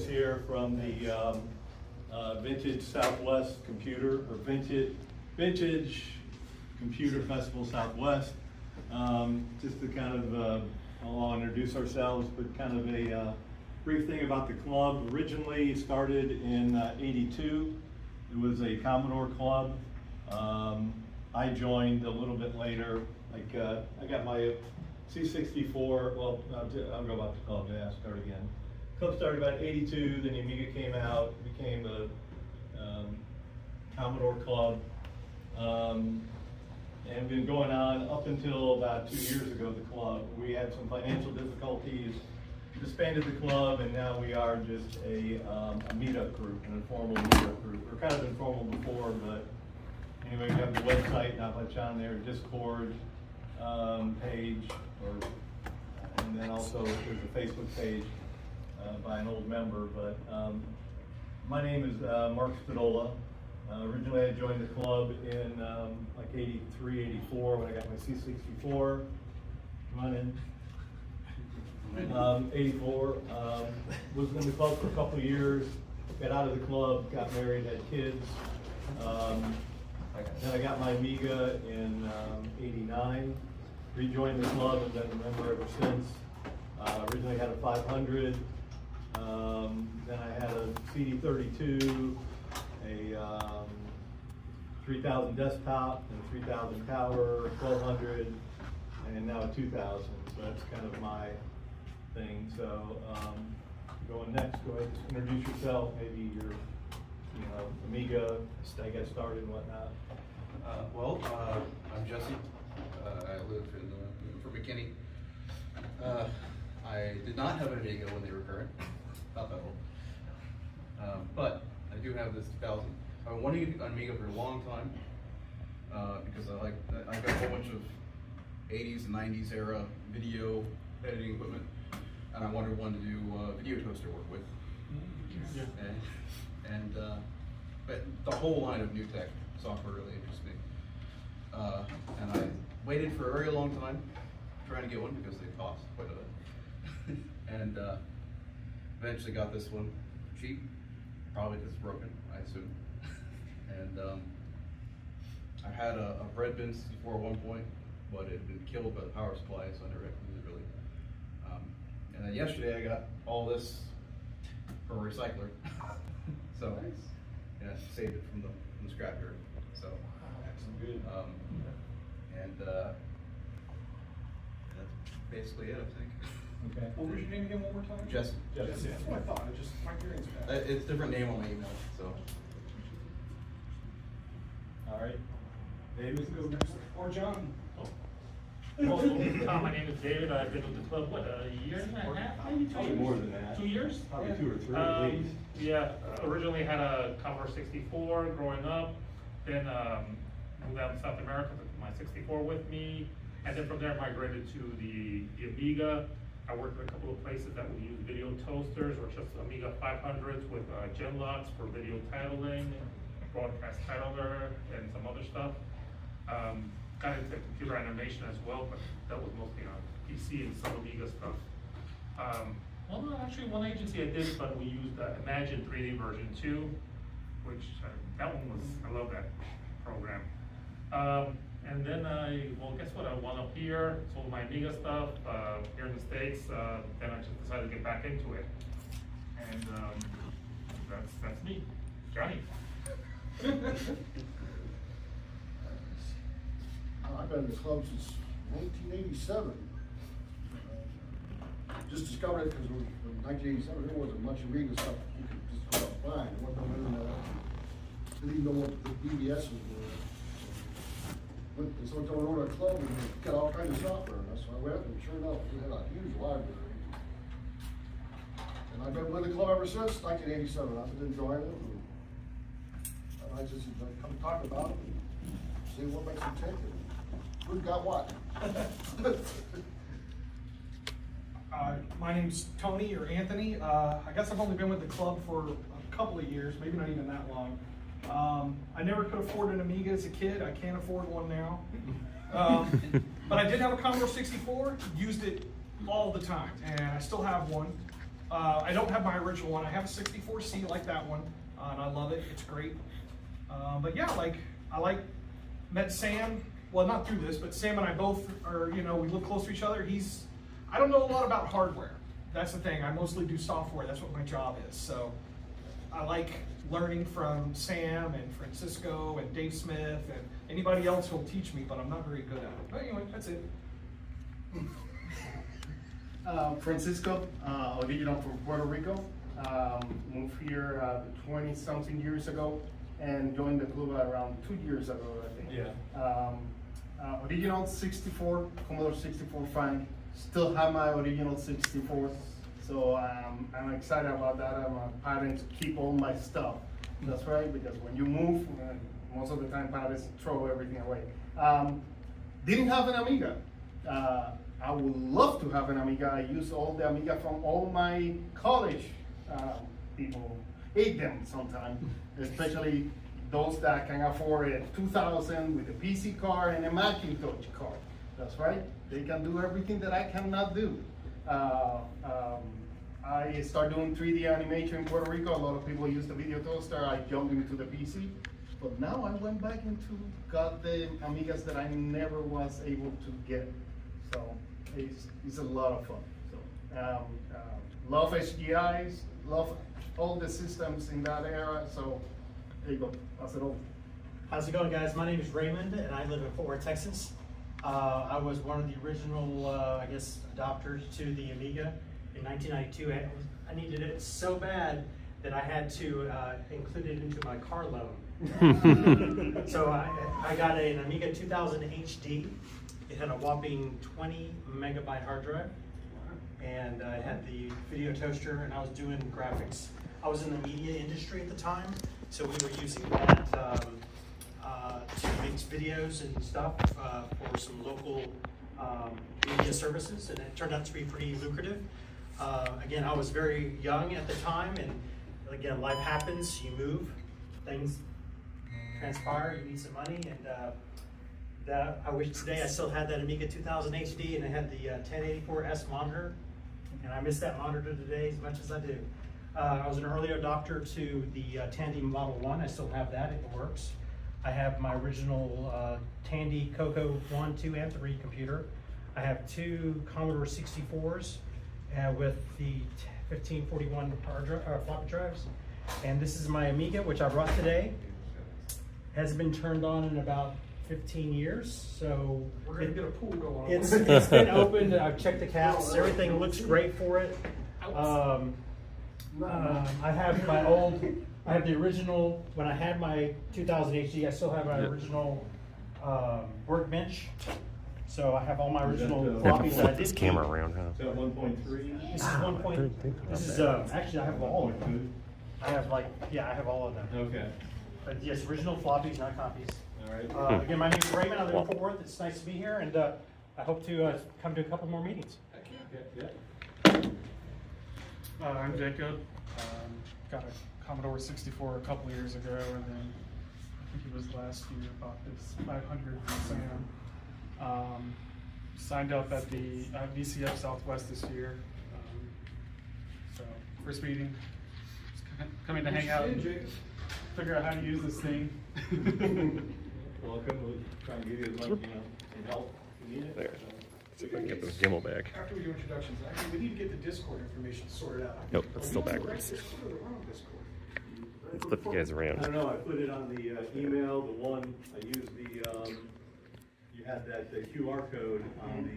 here from the Vintage Southwest Computer, or Vintage Computer Festival Southwest. Just to kind of, I'll introduce ourselves, but kind of a brief thing about the club. Originally started in '82. It was a Commodore club. I joined a little bit later. Like I got my C64. Well, I'll go about the club. Yeah, start again. Club started about '82. Then the Amiga came out. Became a Commodore club. And been going on up until about 2 years ago, the club. We had some financial difficulties, disbanded the club, and now we are just a meetup group, an informal meetup group. We're kind of informal before, but anyway, we have the website, not much on there, Discord page, and then also there's a Facebook page by an old member. But my name is Mark Spadola. Originally I joined the club in like '83, '84 when I got my C64. Come on in. '84. Was in the club for a couple of years. Got out of the club, got married, had kids. Then I got my Amiga in '89. Rejoined the club and been a member ever since. Originally had a 500. Then I had a CD32. A 3000 desktop and a 3000 tower, 1200, and now a 2000. So that's kind of my thing. So going next, go ahead and introduce yourself. Maybe your, Amiga, how you got started and whatnot. I'm Jesse. I live for McKinney. I did not have an Amiga when they were current. Not that old. But I do have this 2000. I've been wanting an Amiga for a long time because I got a whole bunch of 80s and 90s era video editing equipment, and I wanted one to do video toaster work with. Yeah. But the whole line of new tech software really interests me. And I waited for a very long time trying to get one because they cost quite a bit. And eventually got this one cheap. Probably because it's broken, I assume. And I had a bread bin before at one point, but it had been killed by the power supply, so I never got to use it really. And then yesterday I got all this from a recycler. So nice. Yeah, saved it from the scrapyard. So That's good. And that's basically it, I think. Okay. What was your name again one more time? Jesse. Jesse. That's what I thought. My hearing's bad. It's a different name on my email, so. All right. David? Let's go next. Or John. My name is David. I've been with the club, a year and a half, maybe 2 Probably years? more than that. 2 years? Probably 2 or 3 at least. Yeah, originally had a Commodore 64 growing up, then moved out to South America, took my 64 with me, and then from there migrated to the Amiga. I worked at a couple of places that would use video toasters or just Amiga 500s with gen locks for video titling, broadcast titler, and some other stuff. Got into computer animation as well, but that was mostly on PC and some Amiga stuff. Well, no, actually one agency I did, but we used Imagine 3D version 2, which that one was, I love that program. And then guess what? I wound up here, sold my Amiga stuff here in the States. Then I just decided to get back into it. And that's me, Johnny. I've been in the club since 1987. Just discovered it because in 1987 there wasn't much Amiga stuff you could just go out and find. Didn't even know what the BBSs were. So I went over to a club and got all kinds of software. And so I went and sure enough, we had a huge library. And I've been with the club ever since 1987. I've been enjoying it. And I just come talk about it and see what makes them tick. Who's got what? My name's Tony or Anthony. I guess I've only been with the club for a couple of years, maybe not even that long. I never could afford an Amiga as a kid. I can't afford one now. But I did have a Commodore 64, used it all the time, and I still have one. I don't have my original one. I have a 64C like that one, and I love it. It's great. But yeah, met Sam. Well, not through this, but Sam and I both are, we live close to each other. I don't know a lot about hardware. That's the thing. I mostly do software. That's what my job is. So I like learning from Sam and Francisco and Dave Smith and anybody else who'll teach me, but I'm not very good at it. But anyway, that's it. Francisco, original from Puerto Rico. Moved here 20-something years ago and joined the club around 2 years ago, I think. Yeah. Original 64, Commodore 64 fan. Still have my original 64, so I'm excited about that. My parents keep all my stuff. That's right, because when you move, most of the time parents throw everything away. Didn't have an Amiga. I would love to have an Amiga. I use all the Amiga from all my college people. Hate them sometimes, especially those that can afford a 2000 with a PC card and a Macintosh card. That's right. They can do everything that I cannot do. I started doing 3D animation in Puerto Rico. A lot of people use the video toaster. I jumped into the PC. But now I went back got the Amigas that I never was able to get. So it's a lot of fun. So love SGIs, love all the systems in that era. So there you go, pass it over. How's it going, guys? My name is Raymond, and I live in Fort Worth, Texas. I was one of the original, adopters to the Amiga in 1992. I needed it so bad that I had to include it into my car loan. So I got an Amiga 2000 HD. It had a whopping 20 megabyte hard drive, and it had the video toaster, and I was doing graphics. I was in the media industry at the time, so we were using that to make videos and stuff for some local media services, and it turned out to be pretty lucrative. Again, I was very young at the time, and again, life happens, you move, things transpire, you need some money, and I wish today I still had that Amiga 2000 HD, and I had the 1084S monitor, and I miss that monitor today as much as I do. I was an early adopter to the Tandy Model 1. I still have that, it works. I have my original Tandy Coco 1, 2, and 3 computer. I have 2 Commodore 64s with the 1541 floppy drives. And this is my Amiga, which I brought today. Hasn't been turned on in about 15 years, so We're gonna get a pool going. it's been opened. I've checked the caps. Everything looks great for it. I have the original, when I had my 2000 HD, I still have my original workbench. So I have all my original floppies that I did. This camera around, huh? So 1.3? This is 1 point. This is actually I have all of them. I have I have all of them. Okay, But yes, original floppies, not copies. all right. Again, my name is Raymond. I live in Fort Worth. It's nice to be here, and I hope to come to a couple more meetings. Yeah. I'm Jacob. Got a Commodore 64 a couple years ago, and then I think it was last year bought this 500 from Sam. Signed up at the VCF Southwest this year. So first meeting, just coming to hang out and figure out how to use this thing. Welcome, we'll try and give you as much, help if you need it. There. See if I can get this gimbal back. After we do introductions, actually, we need to get the Discord information sorted out. Nope, that's still backwards. Let's flip you guys I around. don't know, I put it on the email, the one, I used you had that QR code on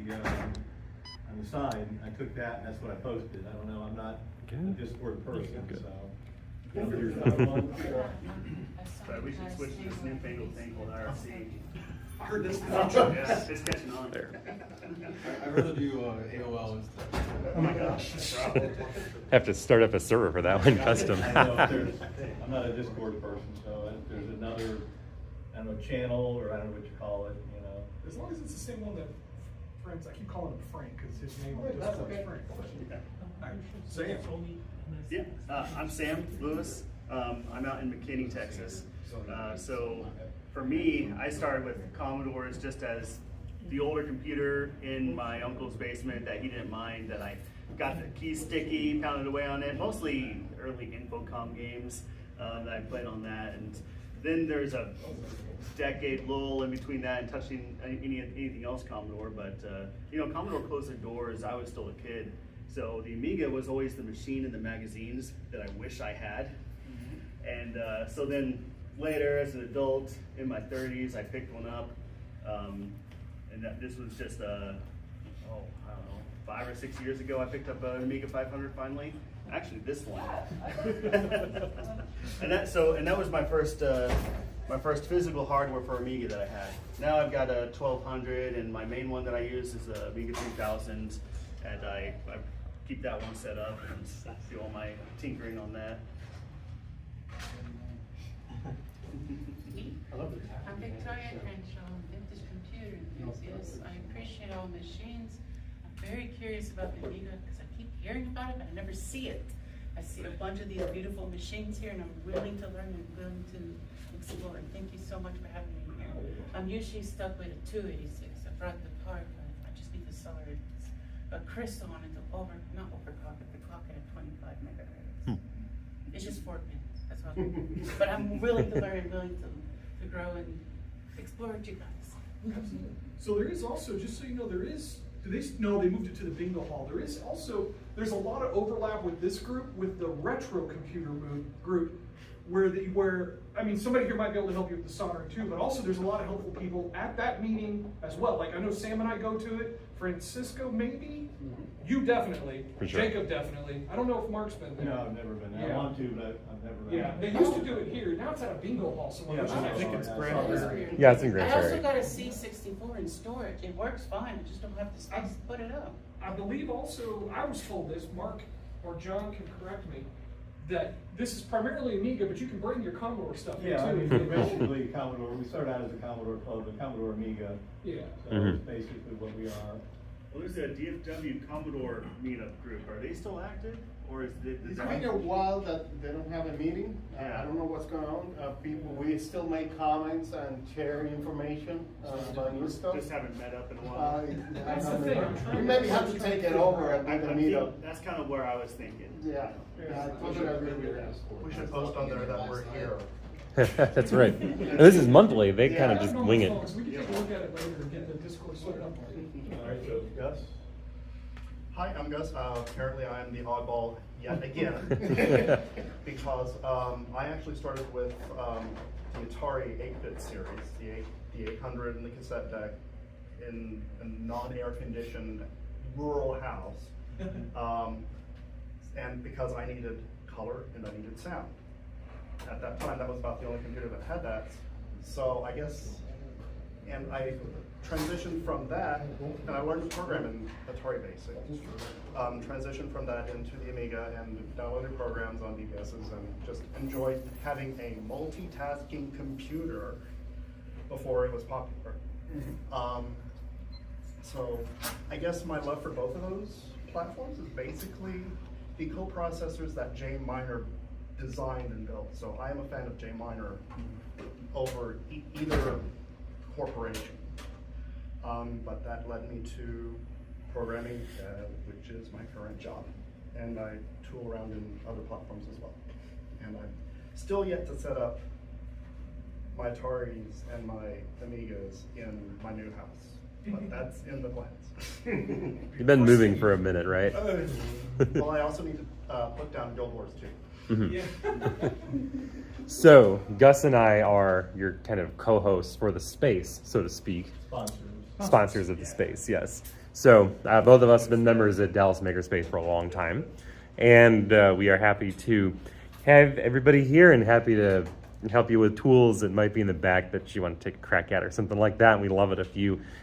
the sign, I took that and that's what I posted. I don't know, I'm not a Discord person, Good. so. There's another one. So we should switch to this newfangled thing called IRC. I heard this. Yeah, it's catching on. There. I'd rather do AOL instead. Oh my gosh. Have to start up a server for that one, custom. I know if there's, I'm not a Discord person, so if there's another, I don't know, channel, or I don't know what you call it, As long as it's the same one that Frank's, I keep calling him Frank because his name on That's Discord is okay. Frank. Yeah. Alright, Sam. Yeah, I'm Sam Lewis. I'm out in McKinney, Texas. So for me, I started with Commodores just as the older computer in my uncle's basement that he didn't mind that I got the key sticky, pounded away on it, mostly early Infocom games that I played on that. And then there's a decade lull in between that and touching anything else Commodore. But you know, Commodore closed their doors. I was still a kid, so the Amiga was always the machine in the magazines that I wish I had. And so then later, as an adult in my 30s, I picked one up, and this was just I don't know, 5 or 6 years ago. I picked up an Amiga 500 finally. Actually, this one. and that was my first physical hardware for Amiga that I had. Now I've got a 1200, and my main one that I use is the Amiga 3000, and I keep that one set up and do all my tinkering on that. I'm Victoria Crenshaw, vintage computer enthusiast. I appreciate all machines. I'm very curious about the Amiga because I keep hearing about it, but I never see it. I see a bunch of these beautiful machines here, and I'm willing to learn and willing to explore. And thank you so much for having me here. I'm usually stuck with a 286. I brought the part, but I just need to solder a crystal on it to not overclock it, but clock it at 25 megahertz. It's just 4 pins. That's all. But I'm willing to learn and willing to grow and explore with you guys. So there is also, just so you know, they moved it to the bingo hall. There's a lot of overlap with this group, with the retro computer group, where I mean, somebody here might be able to help you with the soldering too, but also there's a lot of helpful people at that meeting as well. Like I know Sam and I go to it, Francisco maybe, you definitely, For sure. Jacob definitely. I don't know if Mark's been there. No, I've never been there. I Yeah. want to, but I've never been. Yeah, they used to do it here. Now it's at a bingo hall somewhere. Yeah, which I I think it's great. Yeah, it's in Grand I also Prairie. got a C64 in storage. It works fine. I just don't have the space to put it up. I believe also, I was told this, Mark or John can correct me, that this is primarily Amiga, but you can bring your Commodore stuff in Yeah, I mean, too. basically Commodore, we started out as a Commodore club, the Commodore Amiga, Yeah. so it's basically what we are. Well, there's a DFW Commodore meetup group. Are they still active, or is it? It's been a while that they don't have a meeting. I don't know what's going on. We still make comments and share information about new stuff. Just haven't met up in a while. That's the thing, I'm trying We to- maybe have to take it over and do the meetup. That's kind of where I was thinking. Yeah, I totally agree with that. We should post on there that we're here. That's right. And this is monthly. They kind of That's just normal wing it. phones. We can take a look at it later and get the Discord set up. All right, so Gus? Hi, I'm Gus. Apparently I am the oddball yet again. Because I actually started with the Atari 8-bit series, the 800 and the cassette deck in a non-air conditioned rural house. And because I needed color and I needed sound. At that time, that was about the only computer that had that. So I guess, and I transitioned from that, and I learned to program in Atari Basic. Transitioned from that into the Amiga and downloaded programs on DBSs and just enjoyed having a multitasking computer before it was popular. So I guess my love for both of those platforms is basically the coprocessors that Jay Miner designed and built. So I am a fan of Jay Miner over either corporation. But that led me to programming, which is my current job. And I tool around in other platforms as well. And I'm still yet to set up my Ataris and my Amigas in my new house. But that's in the plans. You've been moving for a minute, right? Well, I also need to put down Guild Wars 2. Yeah. So, Gus and I are your kind of co-hosts for the space, so to speak. Sponsors of the space, yes. So, both of us have been members at Dallas Makerspace for a long time. And we are happy to have everybody here and happy to help you with tools that might be in the back that you want to take a crack at or something like that. And we love it if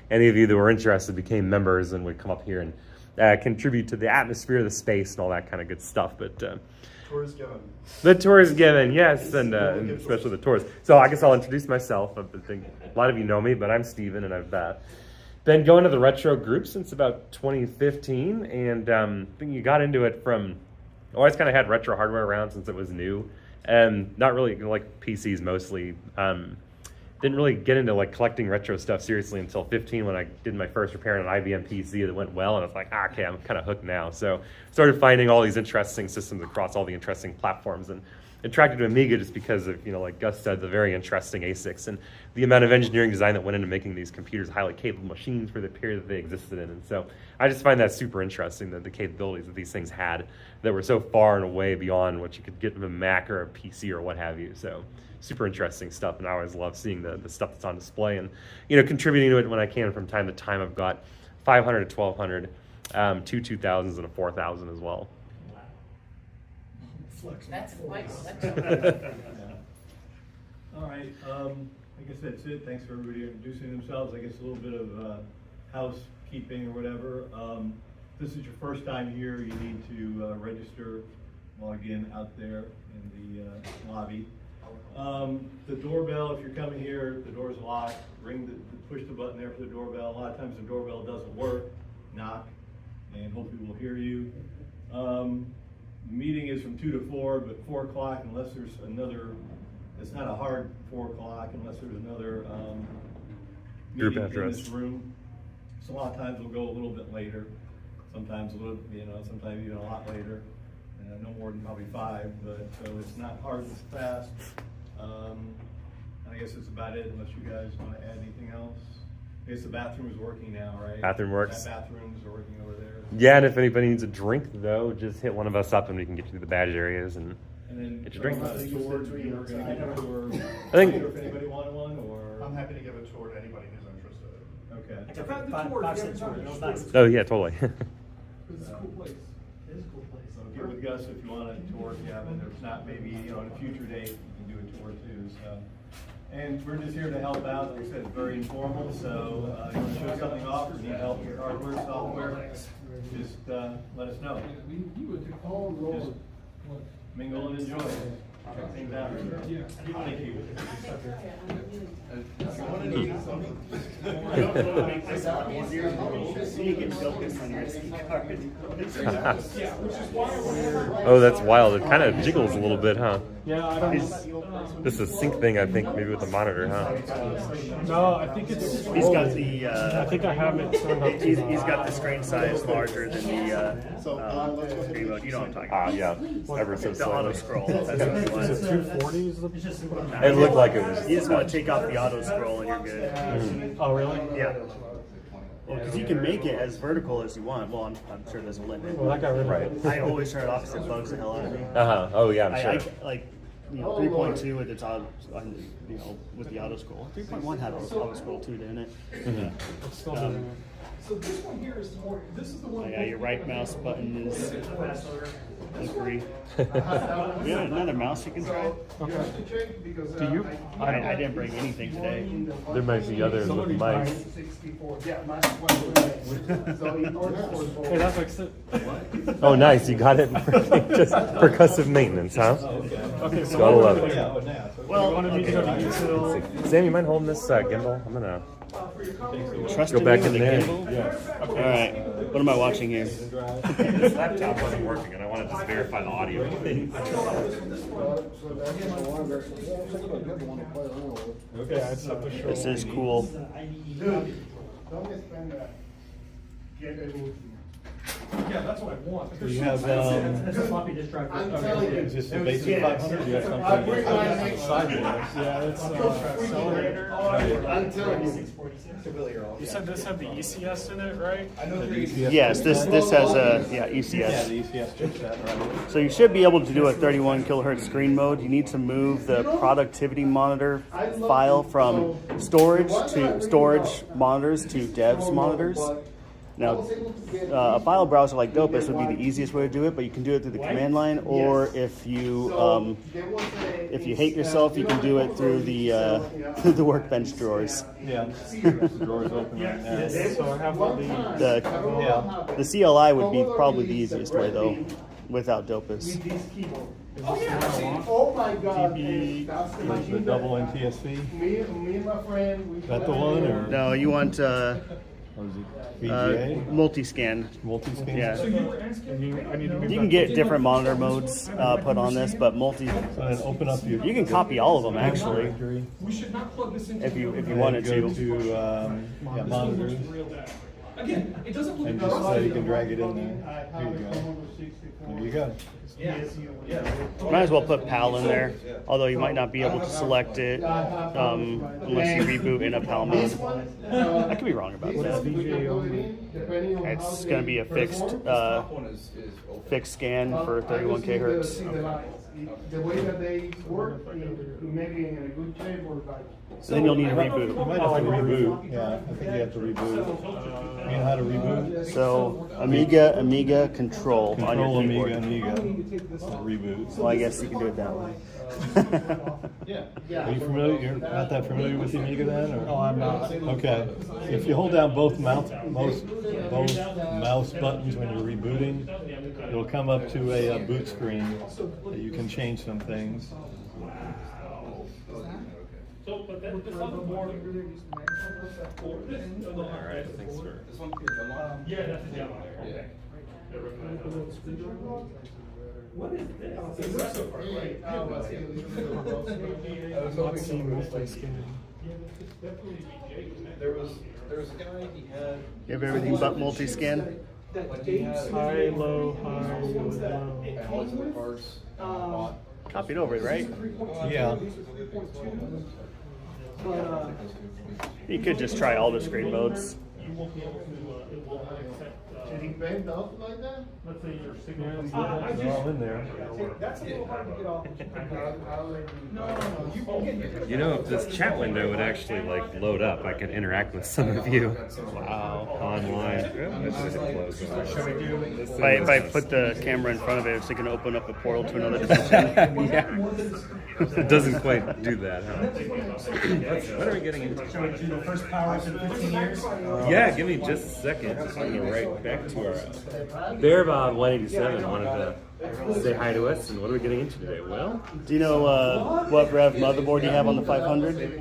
any of you that were interested became members and would come up here and contribute to the atmosphere of the space and all that kind of good stuff. But Tour is given. the tour is given, yes, and especially the tours. So I guess I'll introduce myself. I think a lot of you know me, but I'm Steven, and I've been going to the retro group since about 2015, and I think you got into it from, always kind of had retro hardware around since it was new, and not really like PCs mostly. didn't really get into like collecting retro stuff seriously until 15 when I did my first repair on an IBM PC that went well, and I was like, okay, I'm kind of hooked now. So started finding all these interesting systems across all the interesting platforms, and attracted to Amiga just because of, like Gus said, the very interesting ASICs and the amount of engineering design that went into making these computers highly capable machines for the period that they existed in. And so I just find that super interesting, that the capabilities that these things had that were so far and away beyond what you could get from a Mac or a PC or what have you. So super interesting stuff, and I always love seeing the stuff that's on display and, contributing to it when I can from time to time. I've got 500 to 1200, two 2000s and a 4000 as well. That's quite All right, I guess that's it. Thanks for everybody introducing themselves. I guess a little bit of housekeeping or whatever. If this is your first time here, you need to register, log in out there in the lobby. The doorbell, if you're coming here, the door's locked. Push the button there for the doorbell. A lot of times the doorbell doesn't work. Knock, and hopefully we'll hear you. Meeting is from 2 to 4, but 4 o'clock, unless there's another, it's not a hard 4 o'clock unless there's another Group meeting after in us. this room. So a lot of times we'll go a little bit later. Sometimes a little, sometimes even a lot later. No more than probably 5, but so it's not hard and fast. I guess that's about it, unless you guys want to add anything else. I guess the bathroom is working now, right? Bathroom works. Bathrooms are working over there. Yeah, and if anybody needs a drink, though, just hit one of us up and we can get you to the badge areas and then get your drink. Tour, you were going to give a tour. I think- If anybody wanted one, or I'm happy to give a tour to anybody who's interested. okay. I took I've had the five- tour, five if you cents haven't for it. It was done nice. it. Oh, yeah, totally. It's a cool place. It is a cool place. So get with Gus if you want a tour, if you haven't. If not, maybe on a future date you can do a tour too. So, and we're just here to help out. Like I said, it's very informal. So you want to show something off or need help with hardware, software, just let us know. Just mingle and enjoy. Check things out. Thank you. Oh, that's wild. It kind of jiggles a little bit, huh? Yeah, I don't. This is a sync thing, I think, maybe with the monitor, huh? No, I think it's. He's got the, I think I have it turned up. he's got the screen size larger than the, screen mode. You know what I'm talking about. Yeah, ever so The auto slightly. scroll. That's what he wants. Is it 240? Is It's just It looked like it was. You just want to take off the auto scroll and you're good. Oh, really? Yeah. Because you can make it as vertical as you want. Well, I'm sure there's a limit. Well, that got rid of Right. it. I always turn it off because it bugs the hell out of me. Uh-huh. Oh, yeah, I'm I sure. like 3.2 with its auto, with the auto scroll. 3.1 had auto scroll too, didn't it? It's still doing it. So this one here is more, this is the one. Yeah, your right mouse button is agree. We have another mouse you can try. Do you? I didn't bring anything today. There might be others with mics. Hey, that fixed it. Oh, nice. You got it. Just percussive maintenance, huh? Okay, so Gotta what love we're it. gonna do- Well, you wanted me to go to YouTube. Sam, you mind holding this gimbal? I'm gonna trust go back me in with the there. gimbal? Yeah. All right. What am I watching here? This laptop wasn't working, and I wanted to just verify the audio. Okay. I just have to show. This is cool. Yeah, that's what I want. You have, That's a floppy disk drive. is this the basic 500? You have something sideways? Yeah, it's accelerator. I'm telling you. You said this had the ECS in it, right? Yes, this has a Yeah, ECS. the ECS chipset, right? So you should be able to do a 31 kilohertz screen mode. You need to move the productivity monitor file from storage monitors to devs monitors. Now, a file browser like Dopus would be the easiest way to do it, but you can do it through the command line, or if you hate yourself, you can do it through the through the workbench drawers. Yeah. The door's open right now. So I have all these. The CLI would be probably the easiest way though, without Dopus. Oh my God. Is the double NTSC? Me and my friend. Is that the one, or? No, you want Or is it VGA? multi-scan. Multi-scan? Yeah. So you were asking? You can get different monitor modes put on this, but multi. So then open up your. You can copy all of them actually, Directory. We should not plug this into. if you the- wanted Go to. to yeah, monitors. Again, it doesn't look. And just so you can drag it in there. Here you go. There you go. Might as well put PAL in there, although you might not be able to select it unless you reboot in a PAL mode. I could be wrong about that. It's going to be a fixed scan for 31K hertz. The way that they work, maybe in a good shape or like. Then you'll need a You reboot. might have to reboot. Yeah, I think you have to reboot. You know how to reboot? So Amiga control on your Control keyboard. Amiga. Reboot. Well, I guess you can do it that way. Are you familiar? You're not that familiar with the Amiga then? Or? No, I'm not. Okay. If you hold down both mouse buttons when you're rebooting, it'll come up to a boot screen that you can change some things. So, but that's on the board. Alright, thanks for. This one is unlocked? Yeah, that's the demo. Yeah. What is this? It's a resto part, right? I was hoping someone would explain. There was a guy, he had. You have everything but multi-scan? Like he had. High, low, high, low. Balance of the parts, and I bought. Copied over it, right? Yeah. You could just try all the screen modes. You won't be able to, it won't accept, Did he bend up like that? let's say your signal. comes They're all in there. That's a little hard to get off. No. You know, if this chat window would actually like load up, I could interact with some of you. Wow, online. If I put the camera in front of it, it's going to open up a portal to another dimension. Yeah. It doesn't quite do that, huh? What are we getting into? Shall we do the first powers in 15 years? Yeah, give me just a second. Just want to go right back to our Bearbob 187 wanted to say hi to us, and what are we getting into today? Well, Do you know what rev motherboard you have on the 500?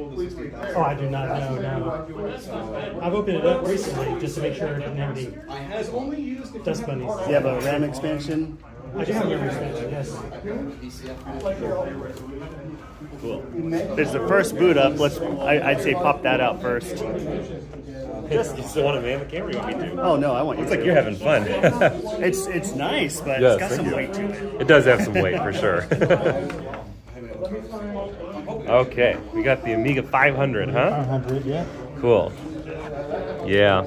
Oh, I do not know, no. I've opened it up recently just to make sure it didn't have any dust bunnies. Do you have a RAM expansion? I do have a memory expansion, yes. Cool. There's the first boot up. I'd say pop that out first. you still want to man the camera? You want me to? Oh no, I want you Looks like to. you're having fun. It's nice, but Yes, it's got thank some you. weight to it. It does have some weight for sure. Okay, we got the Amiga 500, huh? 500, yeah. Cool. Yeah.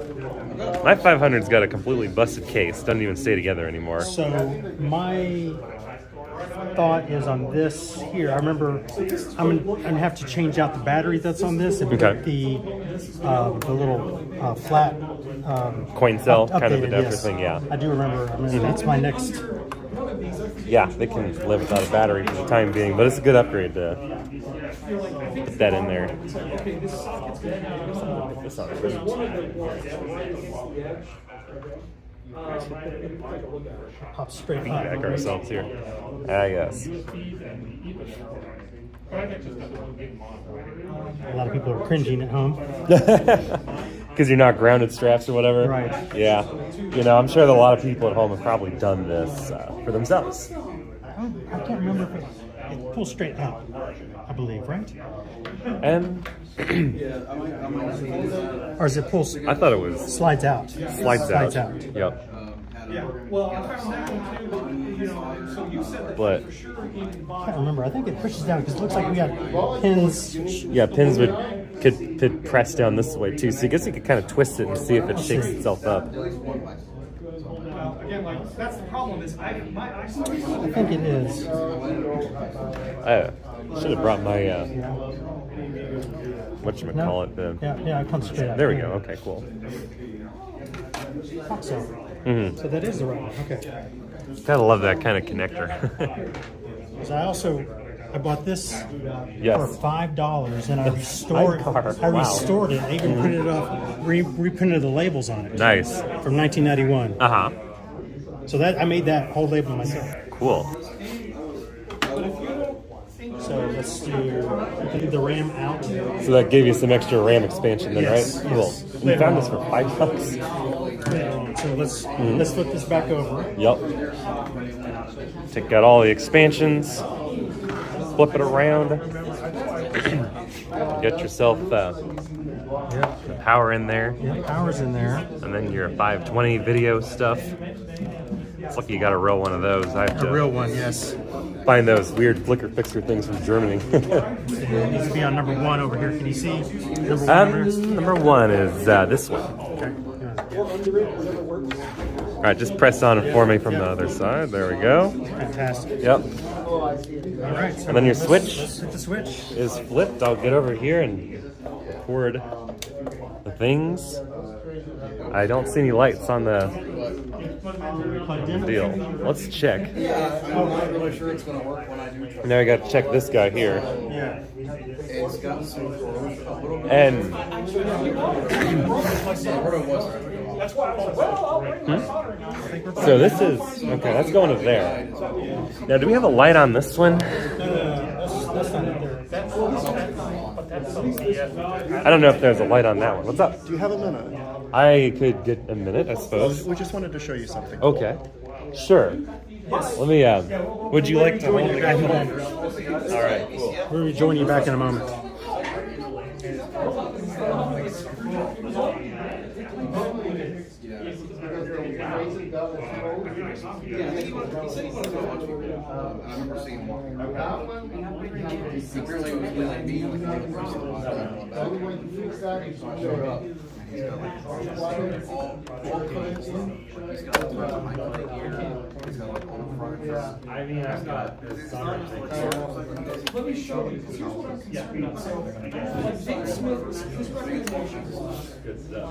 My 500's got a completely busted case. Doesn't even stay together anymore. So my thought is on this here. I remember I'm gonna have to change out the battery that's on this and put Okay. the little flat Coin cell kind of updated, adapter yes. thing, yeah. I do remember. I mean, that's my next. Yeah, they can live without a battery for the time being, but it's a good upgrade to put that in there. This on Pop straight up. back ourselves here. Ah, yes. A lot of people are cringing at home. Because you're not grounded straps or whatever. Right. Yeah. You know, I'm sure that a lot of people at home have probably done this for themselves. I can't remember if it pulls straight out, I believe, right? And Or is it pulls? I thought it was Slides out. slides out. Yep. Well, I found that one too, so you said that But for sure in I can't remember. I think it pushes down because it looks like we got pins. yeah, pins could press down this way too. So I guess you could kind of twist it and see if it shakes itself up. again, like, that's the problem is I think it is. I should have brought my whatchamacallit then. Yeah, it comes straight out. There we go. Okay, cool. So, Mm-hmm. so that is the right one. Okay. Gotta love that kind of connector. So I bought this Yes. for $5 and I restored sidecar. I Wow. restored it. I even printed it off, reprinted the labels on it. Nice. From 1991. Uh-huh. So that I made that whole label myself. Cool. So let's do the RAM out. So that gave you some extra RAM expansion then, Yes, right? yes. Cool. You found this for $5? So let's flip this back over. Yep. Take out all the expansions, flip it around, get yourself the power in there, Yeah, power's in there. and then your 520 video stuff. It's lucky you got a real one of those. I have to A real one, yes. find those weird flicker fixer things from Germany. It needs to be on number 1 over here. Can you see number 1 over here? Number 1 is this one. Okay. All right, just press on it for me from the other side. There we go. Fantastic. Yep. All right. So And then your let's switch hit the switch. is flipped. I'll get over here and record the things. I don't see any lights on the Plugged in. deal. Let's check. I'm not really sure it's gonna work when I do. Now I got to check this guy here. Yeah. It's got some a little bit. And so this is okay. That's going to there. Now, do we have a light on this one? I don't know if there's a light on that one. What's up? Do you have a minute? I could get a minute, I suppose. We just wanted to show you something. Okay. Sure. Let me, would you like to hold the camera? All right, cool. We'll rejoin you back in a moment. I remember seeing him walking around. Apparently it was like me with the person so I showed up. And he's got like all kinds of stuff. He's got like behind plate gear. He's got like old front. I mean, I've got this summer thing. Let me show you. Here's what I'm concerned about. So, like Dave Smith, his recommendations, Good stuff.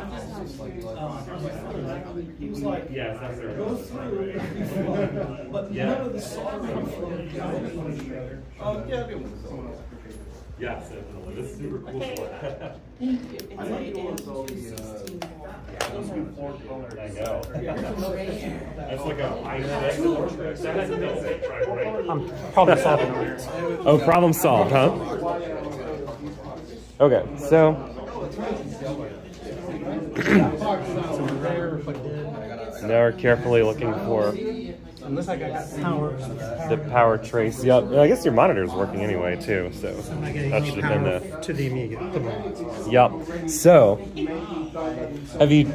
he was like, Yes, that's right. go through every one, but none of the soldering flowed down one together. Yeah, I'll be able to. Yes, definitely. This is super cool. Thank you. It's I know. That's like a Problem solving over here. Oh, problem solved, huh? Okay, so now we're carefully looking for It looks like I got power. the power trace. Yep, I guess your monitor is working anyway too, so I'm not getting that any should have been power the. to the Amiga at the moment. Yep. So, do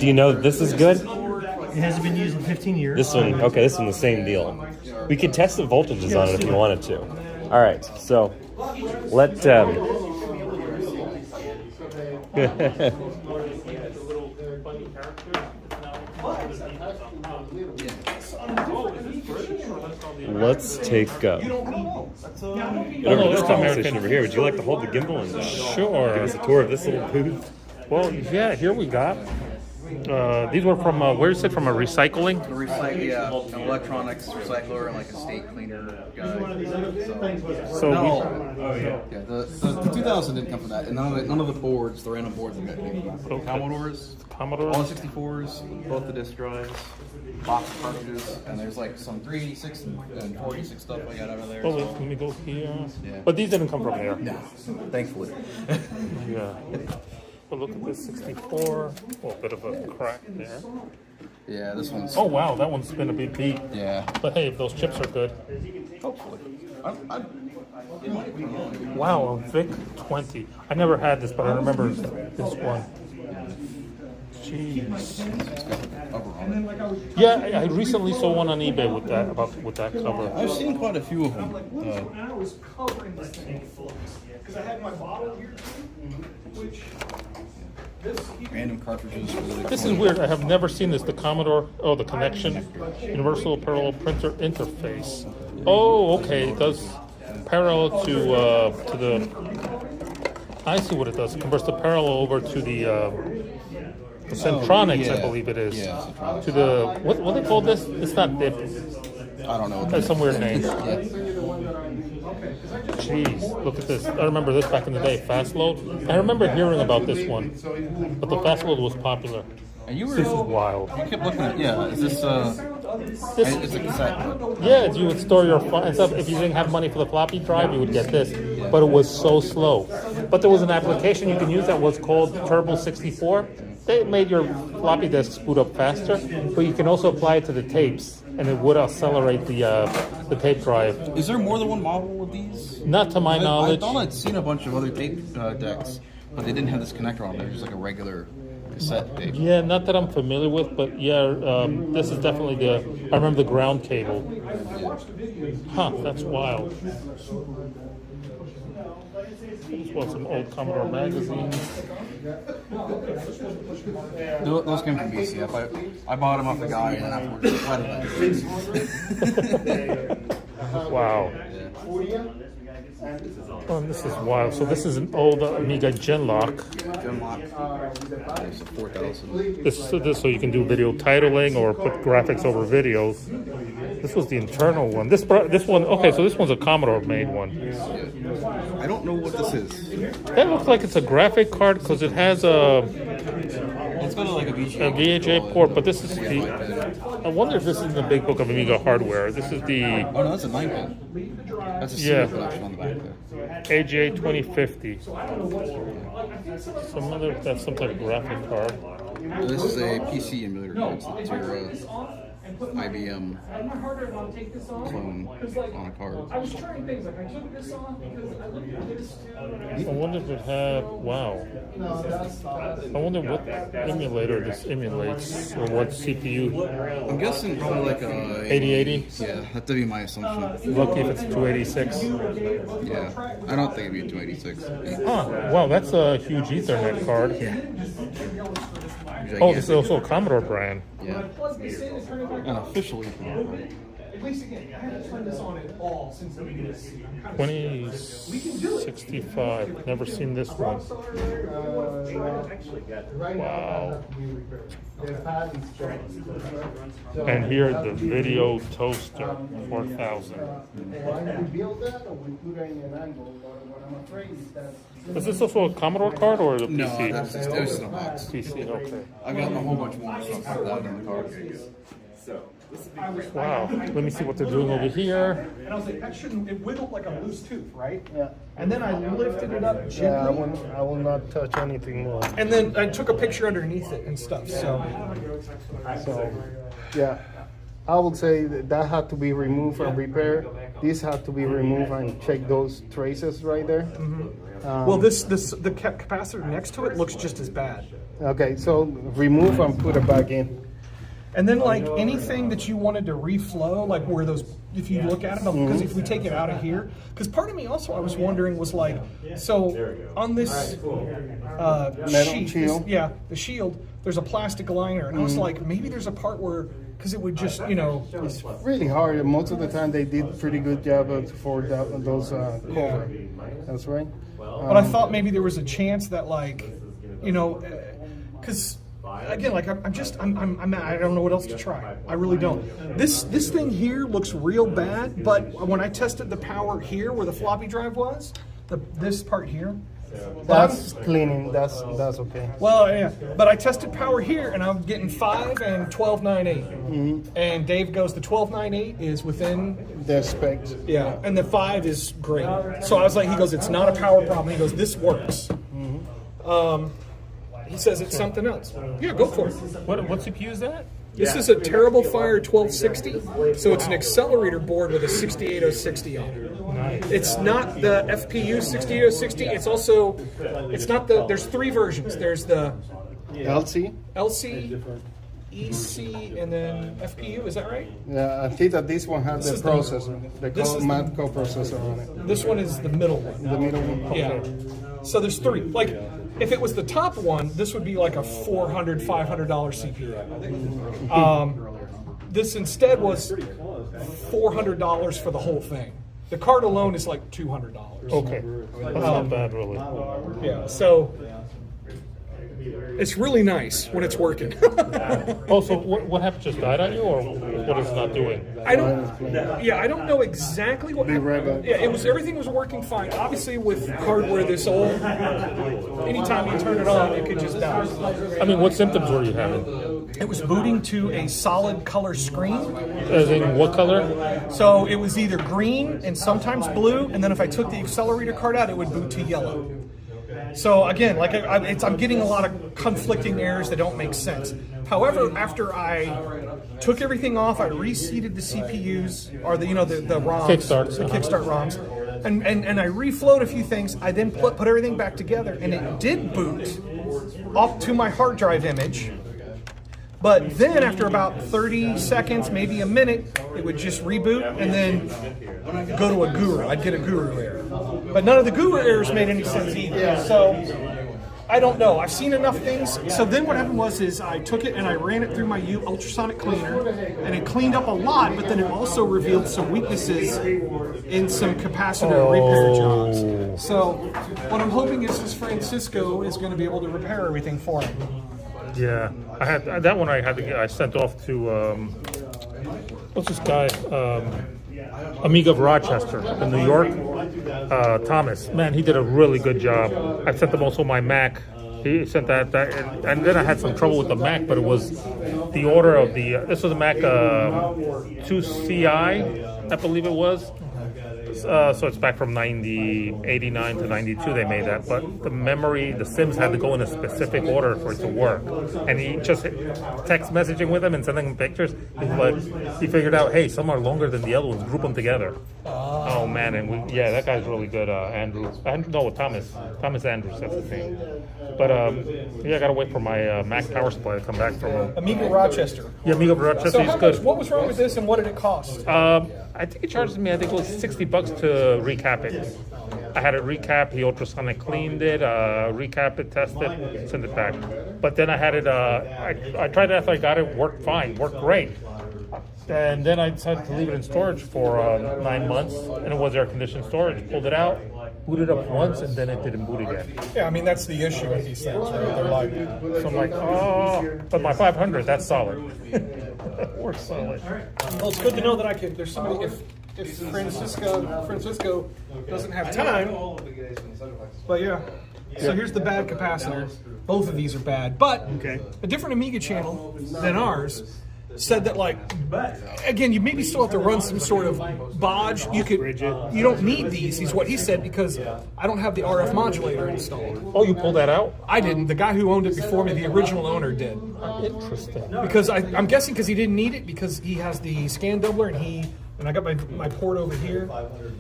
you know this is good? It hasn't been used in 15 years. This one, okay, this one's the same deal. We could test the voltages on it if you wanted to. All right, so let. Let's take get over to this conversation over here. Would you like to hold the gimbal and Sure. give us a tour of this little booth? Well, yeah, here we got. These were from, where is it, from a recycling? An electronics recycler and like a state cleaner guy. So Yeah, the 2000 didn't come from that, and none of the boards, the random boards, that got Okay. Commodores, Commodore. all the 64s, both the disk drives, box of cartridges, and there's like some 386 and 486 stuff I got out of there. Oh, So. let me go here. Yeah. But these didn't come from here. No, thankfully. Yeah. But look at this 64. Oh, a bit of a crack there. Yeah, this one's. Oh, wow, that one's been a bit beat. Yeah. But hey, if those chips are good. Hopefully. It might be wrong. Wow, a VIC 20. I never had this, but I remember this one. Jeez. Cover on it. Yeah, I recently saw one on eBay with that cover. I've seen quite a few of them. I was covering this thing in books, because I had my bottle here too, which this. Random cartridges. For the This is weird. I have never seen this. The Commodore, the connection, Universal Parallel Printer Interface. Oh, okay. It does parallel to the. I see what it does. It converts the parallel over to the Centronics, I yeah. believe it is. Yeah, Centronics. To the what they call this? It's not dip. I don't know. What That's some weird name. Yeah. Jeez, look at this. I remember this back in the day, Fast Load. I remember hearing about this one, but the Fast Load was popular. And you were. This is wild. You kept looking at. Yeah. Is this other This- processors. It's a cassette. I don't know what Yeah, you would store your and stuff. If you didn't have money for the floppy drive, you would get this. But it was so slow. But there was an application you can use that was called Turbo 64. They made your floppy disks boot up faster, but you can also apply it to the tapes, and it would accelerate the tape drive. Is there more than one model of these? Not to my knowledge. I thought I'd seen a bunch of other tape decks, but they didn't have this connector on there. Just like a regular cassette tape. Yeah, not that I'm familiar with, but yeah, this is definitely the. I remember the ground cable. Huh, that's wild. This was some old Commodore magazines. Those came from BCF. I bought them off the guy, and afterwards, why did I do this? Wow. Oh, and this is wild. So this is an old Amiga Genlock. It's a 4000. This so you can do video titling or put graphics over videos. This was the internal one. This one. Okay, so this one's a Commodore made one. I don't know what this is. That looks like it's a graphic card because it has a It's got like a VGA port, but this is the. I wonder if this is the big book of Amiga hardware. This is the. Oh no, that's a 9-pin. That's a serial production on the back there. AGA 2050. That's some type of graphic card. This is a PC emulator card. It's your IBM clone on a card. I was trying things like I took this off because I looked at this too. I wonder if it had. Wow. I wonder what emulator this emulates or what CPU. I'm guessing probably like a 8080. Yeah, that'd be my assumption. Lucky if it's 286. Yeah, I don't think it'd be 286. Huh. Wow, that's a huge Ethernet card. Yeah. Oh, this is also a Commodore brand. Yeah. And officially. At least again, I haven't turned this on at all since the beginning of the season. 2065. Never seen this one. Wow. And here the video toaster 4000. Is this also a Commodore card or a PC? No, that's just a box. PC, okay. I've got a whole bunch more stuff like that in the car. Wow. Let me see what they're doing over here. And I was like, that shouldn't, it wiggled like a loose tooth, right? Yeah. And then I lifted it up Yeah, gently. I will not touch anything more. And then I took a picture underneath it and stuff, so. So, yeah, I would say that had to be removed and repaired. This had to be removed and check those traces right there. Well, the capacitor next to it looks just as bad. Okay, so remove and put it back in. And then like anything that you wanted to reflow, like where those, if you look at them, because if we take it out of here, because part of me also I was wondering was like, so on this sheet, shield. the shield, there's a plastic liner, and I was like, maybe there's a part where, because it would just, you know, It's really hard. Most of the time they did pretty good job for those cover. That's right. but I thought maybe there was a chance that like, you know, because. Again, like I don't know what else to try. I really don't. This thing here looks real bad, but when I tested the power here, where the floppy drive was, this part here. That's cleaning. That's okay. Well, yeah, but I tested power here, and I'm getting 5 and 12.98. And Dave goes, the 12.98 is within The specs. Yeah, and the 5 is great. So I was like, he goes, it's not a power problem. He goes, this works. He says it's something else. Yeah, go for it. What CPU is that? This is a Terrible Fire 1260, so it's an accelerator board with a 68060 on it. It's not the FPU 68060. It's also, it's not the. There's 3 versions. There's the LC. EC, and then FPU. Is that right? Yeah, I think that this one has the processor, the math coprocessor on it. This one is the middle one. The middle one. Yeah. So there's 3. Like, if it was the top one, this would be like a $400, $500 CPU. This instead was $400 for the whole thing. The card alone is like $200. Okay. That's not bad, really. Yeah. So it's really nice when it's working. Oh, so what happened? Just died on you, or what it's not doing. I don't know exactly what. Be right back. Yeah, everything was working fine. Obviously, with hardware this old, anytime you turn it on, it could just die. I mean, what symptoms were you having? It was booting to a solid color screen. As in what color? So it was either green and sometimes blue, and then if I took the accelerator card out, it would boot to yellow. So again, like I'm getting a lot of conflicting errors that don't make sense. However, after I took everything off, I reseated the CPUs or the ROMs, the Kickstart ROMs, and I reflowed a few things. I then put everything back together, and it did boot up to my hard drive image. But then after about 30 seconds, maybe a minute, it would just reboot and then go to a guru. I'd get a guru error. But none of the guru errors made any sense either. So I don't know. I've seen enough things. So then what happened was I took it and I ran it through my ultrasonic cleaner, and it cleaned up a lot, but then it also revealed some weaknesses in some capacitor repair jobs. So what I'm hoping is Francisco is going to be able to repair everything for me. Yeah, I had that one. I sent off to what's this guy? Amiga of Rochester in New York. Thomas, man, he did a really good job. I sent him also my Mac. He sent that, and then I had some trouble with the Mac, but it was the order of the. This was a Mac 2CI, I believe it was. So it's back from 89 to 92 they made that, but the memory, the SIMs had to go in a specific order for it to work. And he just text messaging with him and sending him pictures. He figured out, hey, some are longer than the other ones, group them together. Oh man, and that guy's really good, Thomas Andrews, that's his name. But I gotta wait for my Mac power supply to come back from Amiga Rochester. Yeah, Amiga Rochester is good. What was wrong with this and what did it cost? I think he charged me, I think it was $60 to recap it. I had it recap, he ultrasonic cleaned it, recap it, test it, send it back. But then I had it, I tried it after I got it, worked fine, worked great. And then I decided to leave it in storage for 9 months, and it was air-conditioned storage. Pulled it out, booted up once, and then it didn't boot again. Yeah, I mean, that's the issue with these things, right? They're like... So I'm like, oh, but my 500, that's solid. Works solid. Well, it's good to know that I can, there's somebody, if Francisco doesn't have time, but yeah. So here's the bad capacitor. Both of these are bad, but a different Amiga channel than ours said that, like, again, you maybe still have to run some sort of bodge. You don't need these, is what he said, because I don't have the RF modulator installed. Oh, you pulled that out? I didn't. The guy who owned it before me, the original owner, did. Interesting. Because I'm guessing because he didn't need it, because he has the scan doubler and I got my port over here.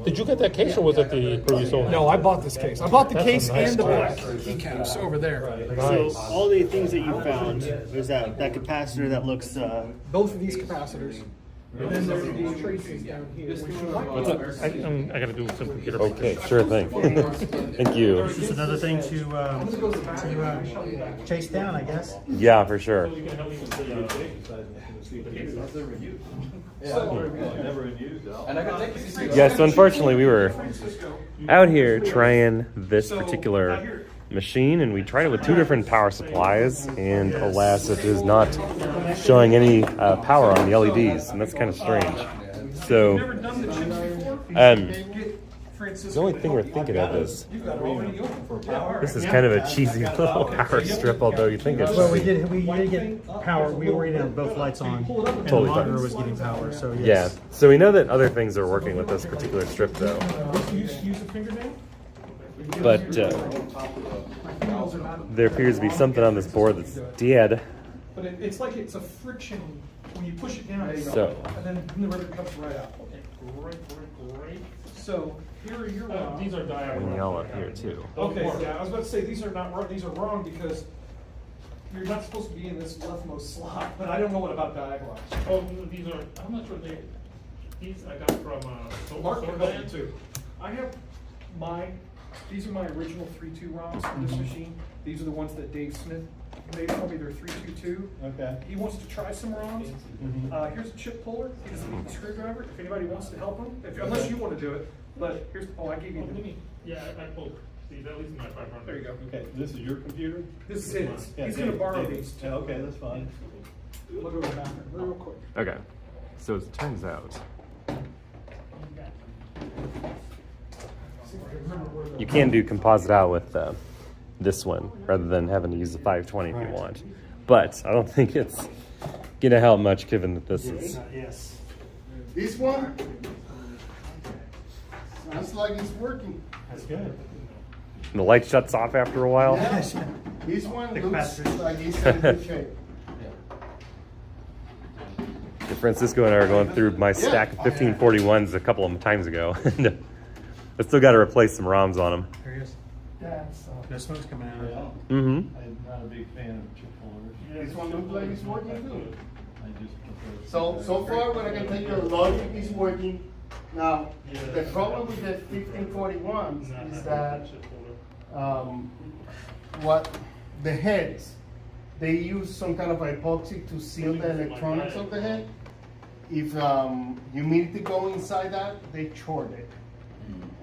Did you get that case, or was it the previous owner? No, I bought this case. I bought the case nice and the black case. keycaps over there. So all the things that you found, there's that capacitor that looks. Both of these capacitors. And then there's these traces down here. I got to do some computer. Okay, sure thing. Thank you. This is another thing to chase down, I guess. Yeah, for sure. Yeah, so unfortunately we were out here trying this particular machine, and we tried it with 2 different power supplies, and alas, it is not showing any power on the LEDs, and that's kind of strange. So the only thing we're thinking of is this is kind of a cheesy little power strip, although you think it's Well, we did get power. We were getting both lights on, and Totally the monitor fine. was getting power. So yes. yeah. So we know that other things are working with this particular strip, though. Use a fingernail? But there appears to be something on this board that's dead. But it's like it's a friction when you push it down, So. and then the rubber comes right out. Great. So here are your ROMs. These are And diagrams. y'all up here too. Okay, yeah, I was about to say these are not right. These are wrong because you're not supposed to be in this leftmost slot. But I don't know what about diagrams. Oh, these are, I'm not sure these I got from, Mark can help you Soulman. too. I have these are my original 3.2 ROMs on this machine. These are the ones that Dave Smith made for me. They're 3.2.2. Okay. He wants to try some ROMs. Here's a chip puller. He doesn't need a screwdriver. If anybody wants to help him, unless you want to do it. But here's, I gave you the. Yeah, I pulled these, at least in my 500. There you go. Okay, this is your computer? This is his. Yeah, He's going to Dave- borrow Dave. these. Yeah, okay, that's fine. Look over the bathroom real quick. Okay. So it turns out you can do composite out with this one rather than having to use the 520 if you want. But I don't think it's gonna help much given that this is. Yes. This one sounds like it's working. That's good. The light shuts off after a while. This one The looks capacitor. like it's in good shape. Francisco and I are going through my stack of 1541s a couple of times ago. I still got to replace some ROMs on them. There he is. That's The smoke's coming out. Mm-hmm. I'm not a big fan of chip holders. this one looks like it's working too. I just prefer. So far what I can tell you, logic is working. Now, the problem with the 1541s is that what the heads, they use some kind of epoxy to seal the electronics of the head. If humidity go inside that, they chord it.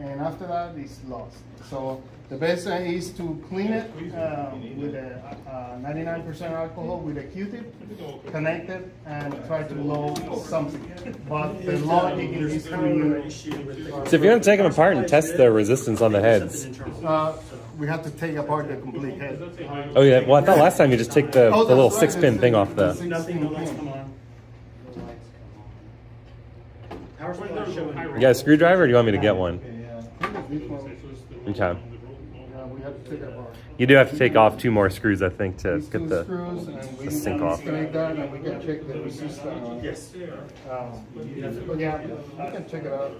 And after that, it's lost. So the best thing is to clean it with a 99% alcohol with a Q-tip, connect it, and try to blow something. But the logic is to So if you want to take them apart and test the resistance on the heads. we have to take apart the complete head. Oh yeah, well I thought last time you just take the Oh, little that's right, 6-pin thing off the. Nothing, the lights come on. Power supply showing. You got a screwdriver or do you want me to get one? This one, Okay. we have to take it apart. You do have to take off 2 more screws I think to These get two the. screws, and we the sink off. disconnect that, and we can check the resistance on it. Yes. But yeah, we can check it out.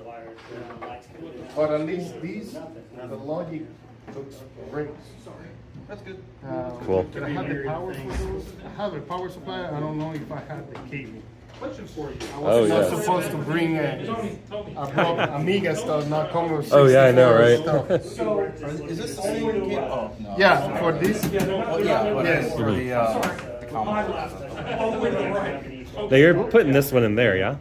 But at least these, the logic looks great. That's good. Cool. Did I have the power for those? I have a power supply. I don't know if I had the cable. Question for you. I Oh, was not yeah. supposed to bring I brought Amiga stuff, not Commodore 64 Oh, yeah, I know, right? stuff. Is this the same cable? Oh, no. Yeah, for this. Oh, yeah, but Yes. for the Commodore. Now you're putting this one in there, yeah?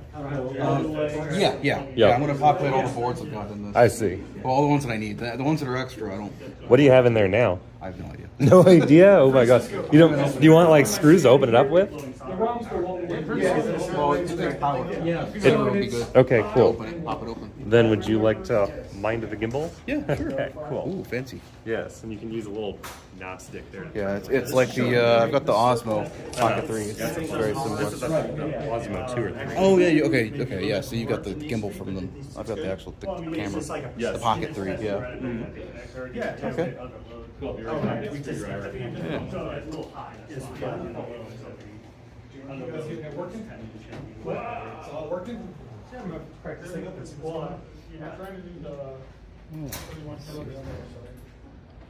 Yeah. I'm gonna populate all the boards I've got in this. I see. Well, all the ones that I need. The ones that are extra, I don't. What do you have in there now? I have no idea. No idea? Oh my god. You don't. Do you want like screws to open it up with? Well, it's power. Yeah. It would be good. Okay, cool. Open it, pop it open. Then would you like to mind the gimbal? Yeah, sure. Okay, cool. Ooh, fancy. Yes, and you can use a little knob stick there. Yeah, it's like the I've got the Osmo Pocket 3. It's very similar. Osmo 2 or 3. Oh yeah, okay, yeah. So you got the gimbal from them. I've got the actual camera, the Pocket 3. Yeah. Okay. Cool. Yeah. It's all working? Yeah, I'm gonna crack this thing up and see what's going on. I'm trying to do the 31 kilogram.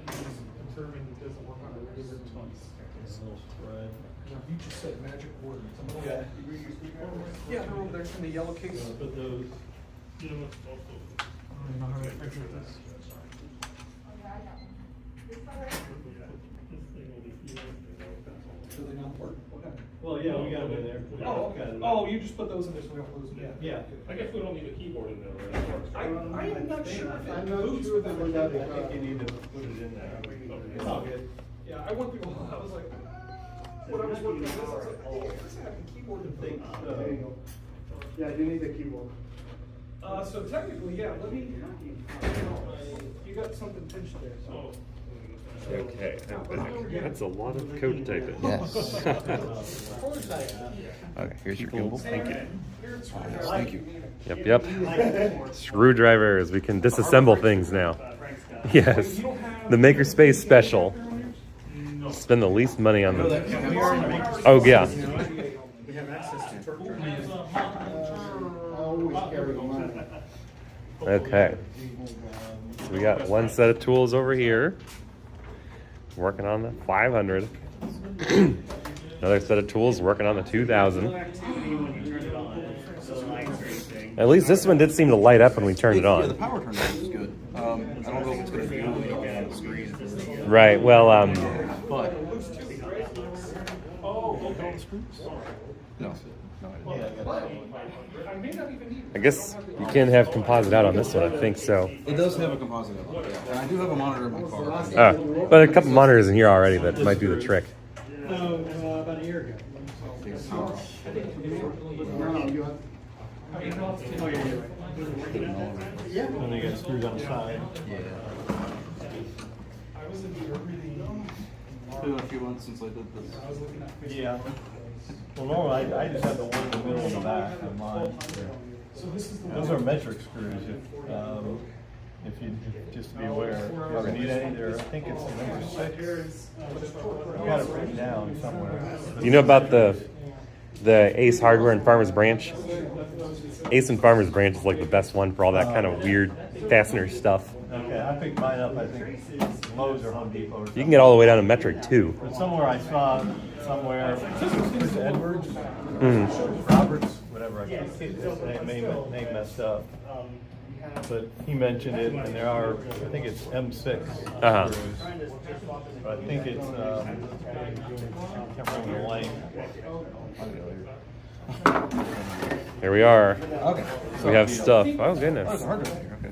Determine it doesn't work on a regular tons. You just said magic words. Yeah. Yeah, they're over there in the yellow case. Put those. You know what's also. I don't know how to picture this. Do they not work? Well, yeah, we got them in there. Oh, you just put those in this, we don't lose them. Yeah. I guess we don't need a keyboard in there, right? I am not sure if I'm it not boots sure with that them. we got I think you need to put it in there. It's all good. Yeah, I went through, I was like, when I was working on this, I was like, oh, this has a keyboard and things. There you go. Yeah, you need the keyboard. So technically, yeah, let me, you got something pinched there, so. Okay, I'm back. That's a lot of code to type in. Yes. Okay, here's your gimbal. Thank you. Thank you. Yep. Screwdrivers. We can disassemble things now. Yes. The Makerspace special. Spend the least money on them. Oh yeah. We have access to torque drives. I always carry mine. Okay. So we got one set of tools over here. Working on the 500. Another set of tools working on the 2000. At least this one did seem to light up when we turned it Yeah, the on. power turn on is good. I don't know if it's gonna do anything on the screen. Right. Well, But no. I guess you can have composite out on this one. I think so. It does have a composite element, yeah. And I do have a monitor in my car. But a couple monitors in here already that might do the trick. About a year ago. Take the power off. No, you have, And they got screws on the side. It's been a few months since I did this. Yeah. Well, normally I just have the one in the middle and the back of mine. Those are metric screws. If you just to be aware, if you ever need any, there. I think it's number 6. I got it written down somewhere. You know about the Ace Hardware and Farmers Branch? Ace and Farmers Branch is like the best one for all that kind of weird fastener stuff. Okay, I picked mine up. I think Lowe's or Home Depot. Or something. You can get all the way down to metric too. But somewhere I saw Chris Edwards, Mm. Roberts, whatever. I can't see his name messed up. But he mentioned it, and there are, I think it's M6 Uh-huh. screws. But I think it's, I can't remember the length. Here we are. Okay. We have stuff. Oh goodness. Oh, it's a hard drive here. Okay.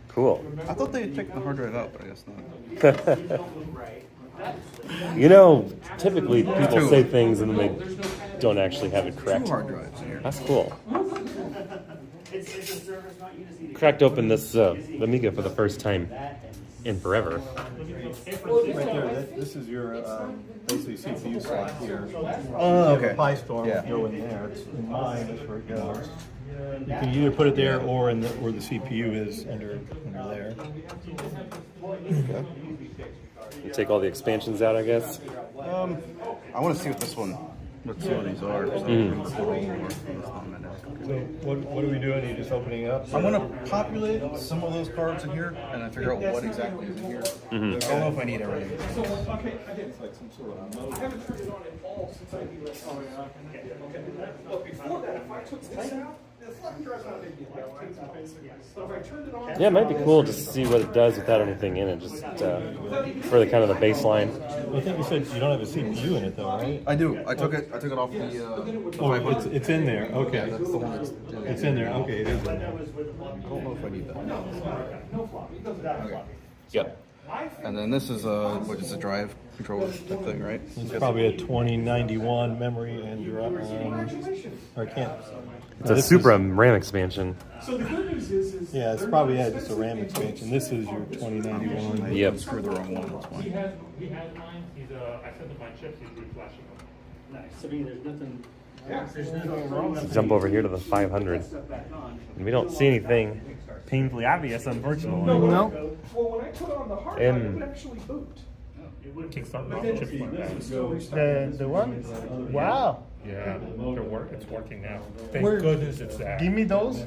Cool. I thought they had taken the hard drive out, but I guess not. You know, typically people say things and then they don't actually have it correct. 2 hard drives in here. That's cool. Cracked open this Amiga for the first time in forever. Right there, this is your basically CPU slot here. Oh, You have okay. a Pi Storm Yeah. go in there. It's in mine, that's where it goes. You can either put it there or in where the CPU is under there. Take all the expansions out, I guess. I want to see what this one. Let's see what these are. So what are we doing? Are you just opening up? I want to populate some of those cards in here and then figure out what exactly is in here. I don't know if I need everything. It's like some sort of mode. I haven't turned it on at all since I did this. Oh, yeah. Okay. Look, before that, if I took this out, the floppy drive's not a big deal. I can take it basically. So if I turned it on, Yeah, it might be cool just to see what it does without anything in it, just for the kind of the baseline. I think you said you don't have a CPU in it though, right? I do. I took it off the. Oh, it's in there. Okay. That's the one that's. It's in there. Okay, it is in there. I don't know if I need that. no floppy. It doesn't have floppy. Yep. And then this is what is a drive controller type thing, right? It's probably a 2091 memory and or I can't. It's a Supra RAM expansion. So the good news is Yeah, it's probably just a RAM expansion. This is your 2091. Yep. Screw the wrong one. That's He fine. has mine. I sent him my chips. He's reflashing them. Nice. I mean, there's nothing. there's nothing wrong with Jump over here to the 500. And we don't see anything painfully obvious, unfortunately. Well, when I put on the hard drive, it would actually boot. Kickstart the chips like that. The one? Wow. Yeah, it's working now. Thank Where- goodness it's that. Give me those.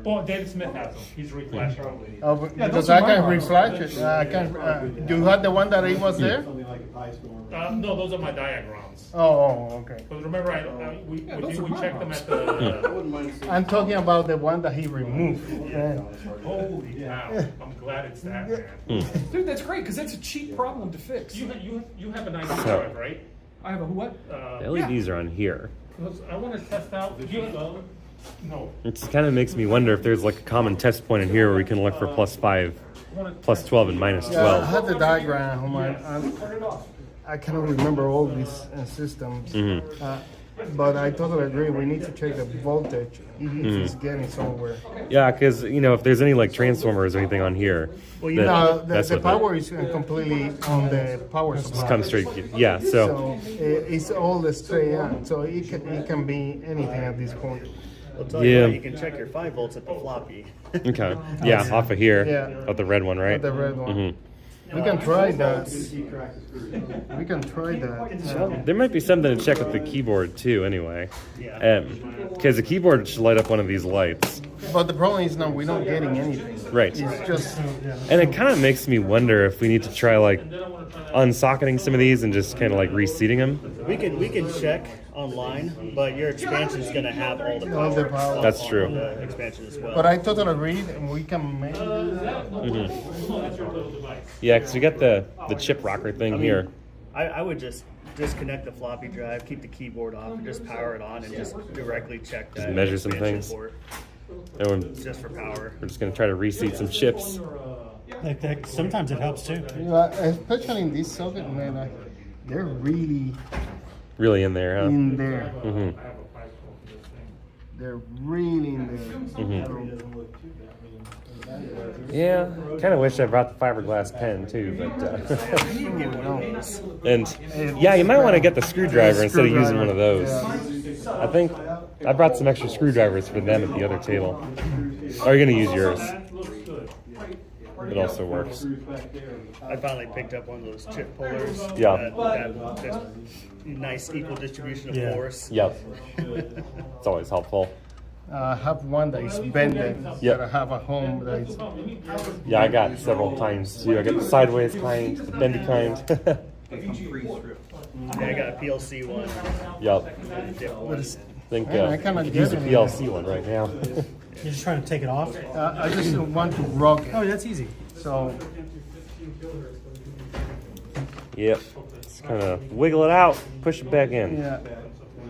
Well, David Smith has them. He's reflashing them. Oh, because I can reflash it. I can. You had the one that it was there? Something like a Pi Storm. No, those are my diagrams. Oh, okay. But remember, we checked them at the. I wouldn't mind seeing. I'm talking about the one that he removed. Yeah. Holy cow! I'm glad it's that, man. Dude, that's great because that's a cheap problem to fix. You have an ID drive, right? I have a what? The LEDs are on here. I want to test out. No. It kind of makes me wonder if there's like a common test point in here where we can look for +5, +12, and Yeah, I -12. had the diagram on my. I cannot remember all these systems. But I totally agree. We need to check the voltage if it's getting somewhere. Yeah, because if there's any like transformers or anything on here, No, that's the what power is completely on the power just supply. comes straight. Yeah, so So it's all the straight on. So it can be anything at this point. I'll tell you Yeah. what, you can check your 5 volts at the floppy. okay, yeah, off of here, Yeah. of the red one, right? The red one. Mhm. We can try that. We can try that. There might be something to check with the keyboard too, anyway. Yeah. Because the keyboard should light up one of these lights. But the problem is now we're not getting anything. Right. It's just And it kind of makes me wonder if we need to try like unsocketing some of these and just kind of like reseating them. We can check online, but your expansion is going to have all the All power. the power. That's true. on the expansion as well. But I totally agree, and we can maybe do that. Yeah, because we got the chip rocker thing here. I would just disconnect the floppy drive, keep the keyboard off, and just power it on, and just directly check that. measure some expansion things. port, And just for power. we're just going to try to reseat some chips. Sometimes it helps too. Especially in this socket, man, they're really Really in there, huh? in there. hmm they're really in there. Yeah, kind of wish I brought the fiberglass pen too, but and yeah, you might want to get the screwdriver instead of using one of those. I think I brought some extra screwdrivers for them at the other table. Are you gonna use yours? It also works. I finally picked up one of those chip pullers. Yeah. That just nice equal distribution of force. Yep. It's always helpful. I have one that is bended. Yep. That I have at home. That is, Yeah, I got several kinds too. I got the sideways kind, the bendy kind. Yeah, I got a PLC one. Yep. And a dip one. I think I cannot could use a get it. PLC one right now. You're just trying to take it off? I just want to rock it. Oh, that's easy. So Yep. Just kind of wiggle it out, push it back in. yeah,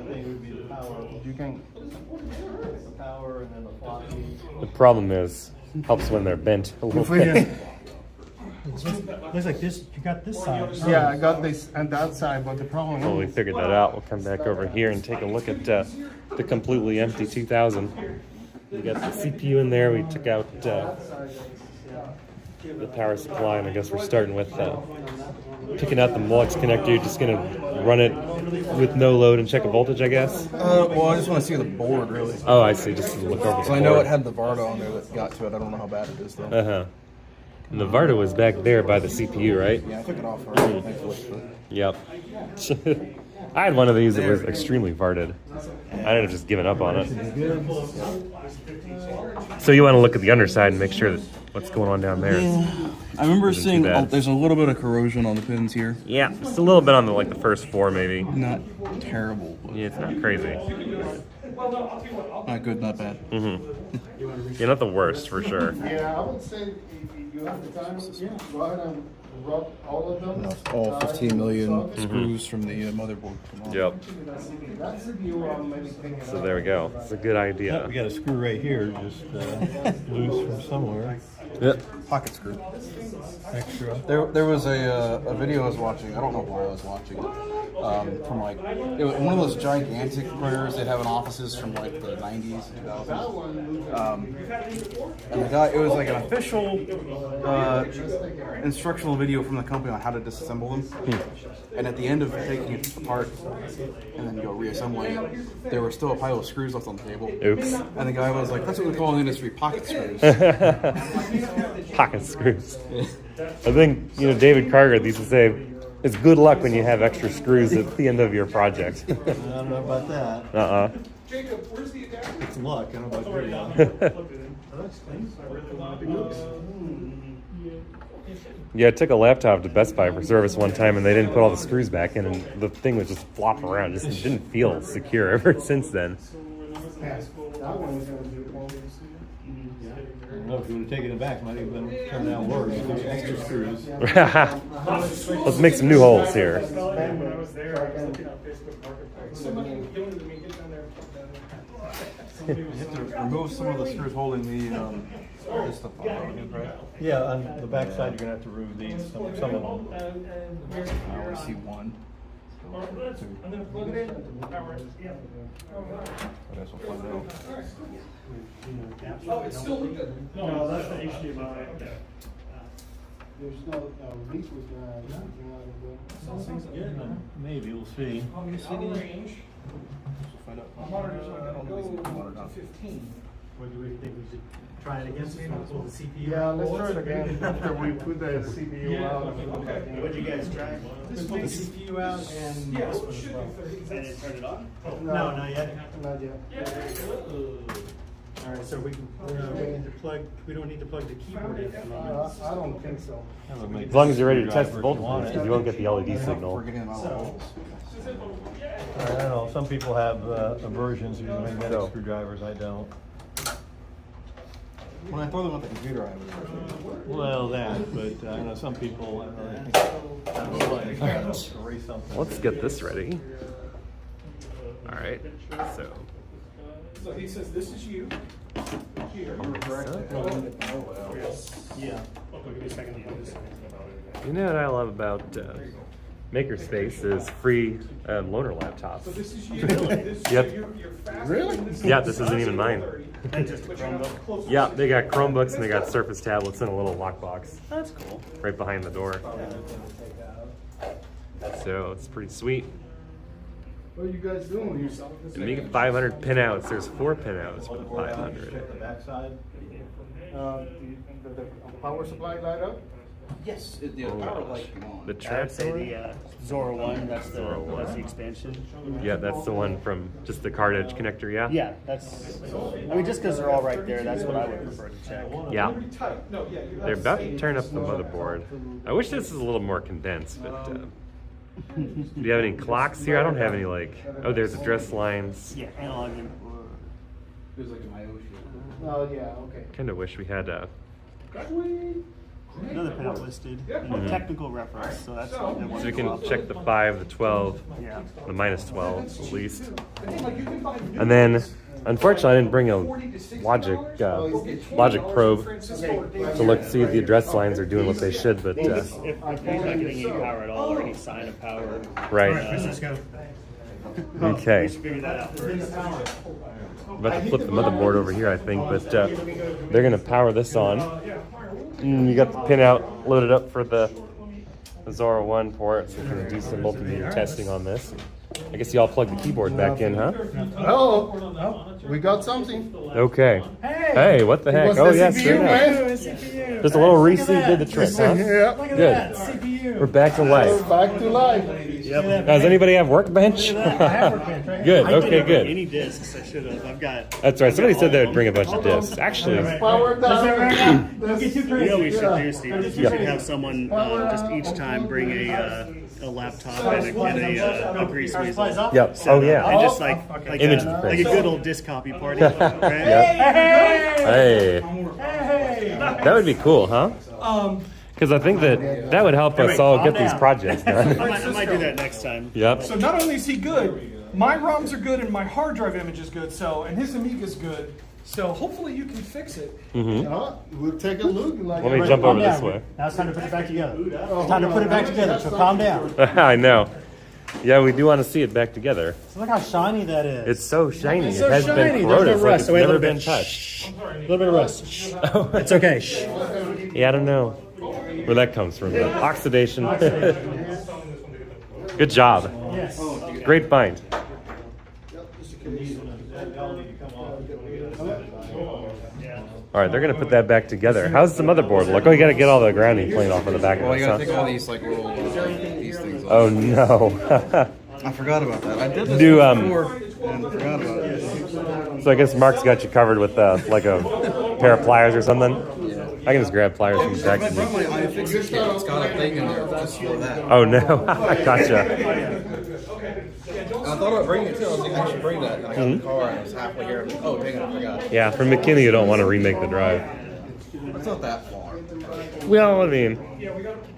You you can. The power and then the floppy. The problem is, helps when they're bent a little bit. Looks like this. You got this side. Yeah, I got this and that side, but the problem Well, we is figured that out. We'll come back over here and take a look at the completely empty 2000. We got the CPU in there. We took out the power supply, and I guess we're starting with picking out the Molex connector. You're just gonna run it with no load and check a voltage, I guess. Well, I just want to see the board, really. Oh, I see. Just to look over the So I know board. it had the Varda on there that got to it. I don't know how bad it is, though. Uh-huh. And the Varda was back there by the CPU, right? Yeah, I took it off already, thankfully. But Yep. I had one of these that was extremely Varded. I ended up just giving up on it. So you want to look at the underside and make sure that what's going on down there. I remember Isn't too seeing bad. there's a little bit of corrosion on the pins here. Yeah, just a little bit on the the first four maybe. Not terrible, but Yeah, it's not crazy. not good, not bad. Yeah, not the worst for sure. Yeah, I would say if you have the time, go ahead and rock all of them. All 15 million screws from the motherboard. Come on. Yep. That's the view on maybe thinking So there we go. It's a good idea. We got a screw right here, just loose from somewhere. Yep. Pocket screw. Extra. There was a video I was watching. I don't know why I was watching it. From like it was one of those gigantic printers they'd have in offices from like the 90s and 2000s. And the guy, it was like an official instructional video from the company on how to disassemble them. And at the end of taking it apart and then reassembling it, there was still a pile of screws left on the table. Oops. And the guy was like, "That's what we call in the industry pocket screws." Pocket screws. I think, David Carger used to say, it's good luck when you have extra screws at the end of your project. I don't know about that. Uh-uh. Jacob, where's the adapter? It's luck. I don't know about your luck. Yeah, I took a laptop to Best Buy for service one time, and they didn't put all the screws back in, and the thing was just flopping around. It just didn't feel secure ever since then. that one is going to be I don't know if you would have taken it back, might have been turned out worse. Extra screws. Let's make some new holes here. When I was there, I was looking on Facebook Marketplace. Somebody gave it to me, get down there and put that in. You have to remove some of the screws holding the this stuff on, right? Yeah, on the back side, you're gonna have to remove these, some of them. I only see one. I'm gonna plug it in. Power it. Yeah. I guess we'll find out. Oh, it's still good. No, that's the HDMI. There's no leak with Maybe, we'll see. Our range. Find out. My monitor's only gonna go to 15. What do we think we should try it again? Maybe pull the CPU. yeah, let's try it again after we put the CPU out. What'd you guys try? Let's pull the CPU out and Yeah, this it one as should well. be 30. And then turn it on? No, not yet. Not yet. All right, so we don't need to plug the keyboard in. I don't think so. As long as you're ready to test the voltage, because you won't get the LED signal. We're getting them out of holes. I don't know, some people have aversions to magnetic screwdrivers, I don't. When I throw them at the computer, I have it. Well, that, but I know some people, I don't know, erase something. Let's get this ready. All right, so. So he says, this is you. Here. Yeah. Okay, give me a second. You know what I love about Makerspace is free loaner laptops. So this is you. This, Yep. You're fast. Really? Yeah, this isn't even mine. And just a Chromebook. Yeah, they got Chromebooks and they got Surface tablets in a little lockbox That's cool. right behind the door. So it's pretty sweet. What are you guys doing here? Amiga 500 pinouts. There's 4 pinouts for the 500. Check the backside. The power supply light up? Yes, the Oh, power gosh. light come on. The I would say trapdoor? the Zora 1, that's the expansion. Yeah, that's the one from just the card edge connector, yeah? Yeah, that's, I mean, just because they're all right there, that's what I would prefer to check. Yeah. Tight. No, yeah, you have They're about to same- turn up the motherboard. I wish this was a little more condensed, but do you have any clocks here? I don't have any, like, oh, there's address lines. Yeah, analog and, There's like an IO shit. Oh, yeah, okay. Kind of wish we had another pinout listed, and technical reference, so that's what they want so we to go can off check of. the 5, the 12, Yeah. the minus 12 at least. I think, like, you can buy new And then, ones unfortunately, I didn't bring a $40 to $60 logic or get $20 logic probe from Francisco or Dave to look see if the address lines are doing what they should, but If you're not getting any power at all, or any sign of power. right. Francisco. Okay. We should figure that out first. I'm about to flip the motherboard over here, I think, but they're gonna power this on. You got the pinout loaded up for the Zora 1 port, so we're gonna do some multimeter testing on this. I guess y'all plug the keyboard back in, huh? Oh, we got something. Okay. Hey, what the heck? What's Oh the yes, CPU, very nice. Just a little reseat did the trick, huh? Yeah. Good. We're back to life. Back to life. Does anybody have Workbench? Good. Okay, good. Any discs, I should have. I've got. That's right. Somebody said they would bring a bunch of discs. Actually, Power down. You know, we should do, Steve. We should have someone just each time bring a laptop and a grease weasel. yep. Oh And yeah. just like Image a print. good old disc copy party. Right? Hey. That would be cool, huh? Because I think that would help us all get these projects done. I might do that next time. Yep. So not only is he good, my ROMs are good and my hard drive image is good. So and his Amiga's good. So hopefully you can fix it. We'll take a look. Like Let me jump over this way. Now it's time to put it back together. It's time to put it back together, so calm down. I know. Yeah, we do want to see it back together. So look how shiny that is. It's so shiny. It's It so has shiny. been There's no corroded. Like rust. it's So wait a never little been bit. touched. A little bit of rust. Shh. It's okay. Shh. Yeah, I don't know where that comes from. But oxidation. Good job. Yes. Great find. All right, they're gonna put that back together. How's the motherboard look? Oh, you gotta get all the grounding plane off of the back of Well, you gotta this, take huh? all these like little these things off. Oh no. I forgot about that. I did this Do, before and forgot about it. So I guess Mark's got you covered with like a pair of pliers or something. I can just grab pliers from the back. I brought my iFixit kit. It's got a thing in there just for that. Oh no, gotcha. I thought about bringing it too. I was thinking I should bring that. And I got in the car and I was halfway here. Oh, dang it, I forgot. Yeah, from McKinney, you don't want to remake the drive. It's not that far. Well, I mean,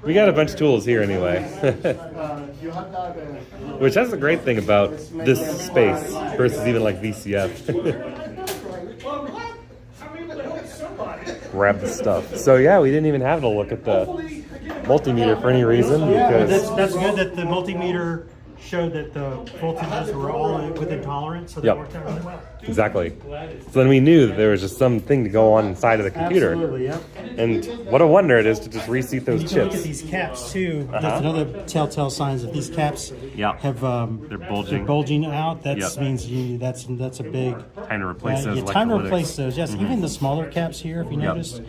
we got a bunch of tools here anyway. Which that's the great thing about this space versus even like VCF. Grab the stuff. So yeah, we didn't even have to look at the multimeter for any reason because That's good that the multimeter showed that the voltages were all within tolerance, so they Yep. worked out really well. exactly. So then we knew that there was just something to go on inside of the computer. Absolutely, yeah. And what a wonder it is to just reseat those You can look at chips. these caps too. That's another telltale signs that these caps Yeah. have They're bulging. bulging out. That Yep. means that's a big. Time to replace those time to electrolytics. replace those. Yes, even the smaller caps here, if you Yep. noticed,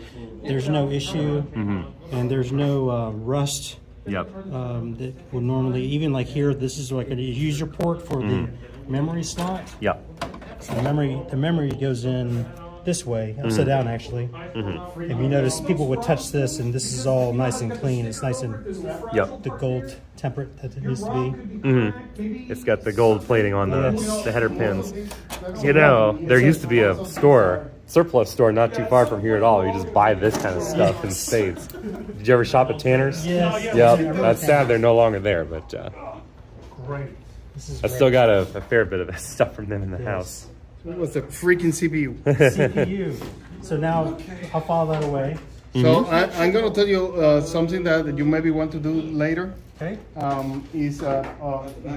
there's no issue, and there's no rust. Yep. That would normally, even like here, this is like a user port for the memory slot. Yep. So the memory goes in this way, upside down actually. If you notice, people would touch this, and this is all nice and clean. It's nice and Yep. the gold temperate that it needs to be. It's got the gold plating on the header pins. You know, there used to be a surplus store not too far from here at all. You just buy this kind of stuff in spades. Did you ever shop at Tanner's? Yes. Yep. That's sad they're no longer there, but Great. This is I still got a fair bit of that stuff from them in the house. What's the freaking CPU? CPU. So now I'll file that away. So I'm gonna tell you something that you maybe want to do later. Okay. Is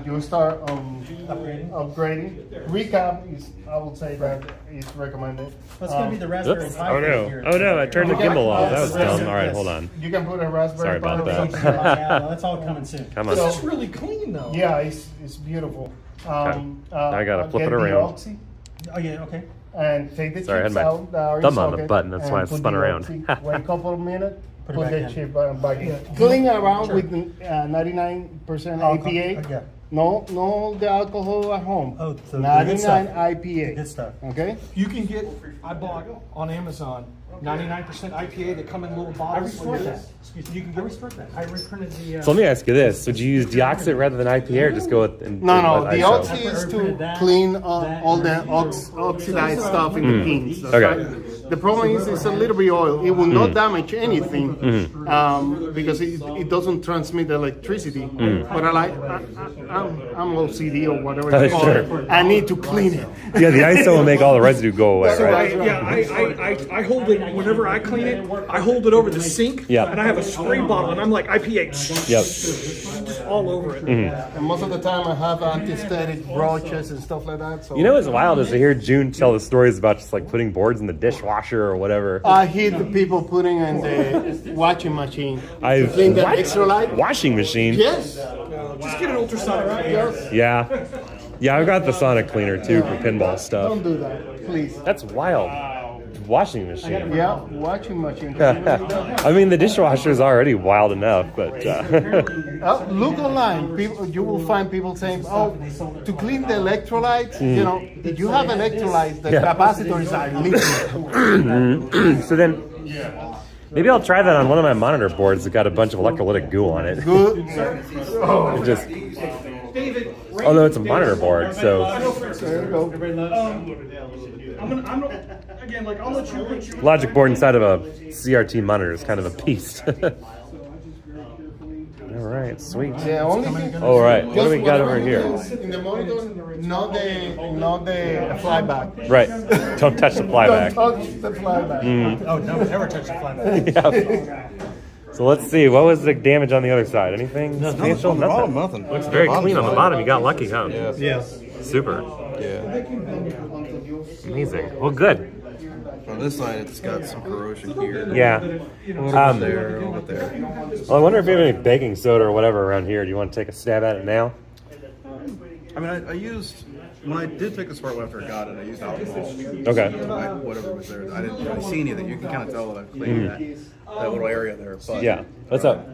you start upgrading. Recap is, I would say that is recommended. What's gonna be the Raspberry Oops. Pi Oh thing no. here? Oh no, I turned the gimbal off. That was Yes. dumb. All right, hold on. You can put a Raspberry Sorry about Pi. that. Yeah, well, that's all coming soon. Come on. This is really clean though. Yeah, it's beautiful. I gotta flip get it the around. Oxy Oh, yeah, okay. and take the Sorry, I had chips my out. The thumb on the socket, button, that's and why I put spun the around. Oxy. Wait a couple of minutes. Put it Put back the in. chip back in. Clean around with 99% IPA. Yeah. No, the alcohol at home. Oh, so the good 99 stuff. IPA. Good stuff. Okay. You can get, I bought on Amazon 99% IPA. They come in little I bottles. restored that. Excuse me. You can get restored that. I reprinted the. So let me ask you this: would you use deoxit rather than IPA, or just go with No, the ISO? Oxy is to clean all the oxidized stuff in the pins. That's Okay. right. The problem is it's a little bit oil. It will not damage anything because it doesn't transmit electricity. But I'm OCD or whatever it's Sure. called. I need to clean it. Yeah, the ISO will make all the residue go away, So right? I hold it whenever I clean it. I hold it over the sink. Yeah. And I have a spray bottle, and I'm like IPA. Yep. Just all over it. And most of the time I have anti-static brooches and stuff like that. So You know what's wild is to hear June tell the stories about just like putting boards in the dishwasher or whatever. I hate the people putting in the washing machine. I've clean the extra light. washing machine. Yes. Just get an ultrasonic. Yes. Yeah, I've got the sonic cleaner too for pinball stuff. Don't do that, please. That's wild. Washing machine. Yeah, washing machine. I mean, the dishwasher is already wild enough, but Look online. People, you will find people saying, "Oh, to clean the electrolytes, you know, if you have electrolytes, the Yeah. capacitors are leaking." so then maybe I'll try that on one of my monitor boards that got a bunch of electrolytic goo on it. Good. It just, David. oh no, it's a monitor board, so There you go. Again, like I'll let you put your. logic board inside of a CRT monitor is kind of a beast. All right, sweet. The only thing. All right, what do we got over Just here? whatever In the monitor, not the flyback. Right, don't touch the Don't flyback. touch the flyback. Oh, no, never touch the flyback. Yep. So let's see, what was the damage on the other side? Anything substantial? On the bottom, nothing. Looks very clean on the bottom. You got lucky, huh? Yes. Super. Yeah. Amazing. Well, good. On this side, it's got some corrosion here. Yeah. A little bit there, a little bit there. Well, I wonder if you have any baking soda or whatever around here. Do you want to take a stab at it now? I mean, I used, when I did take this apart after I got it, I used alcohol. Okay. Whatever was there. I didn't really see anything. You can kind of tell that I've cleaned that little area there. But Yeah. What's up?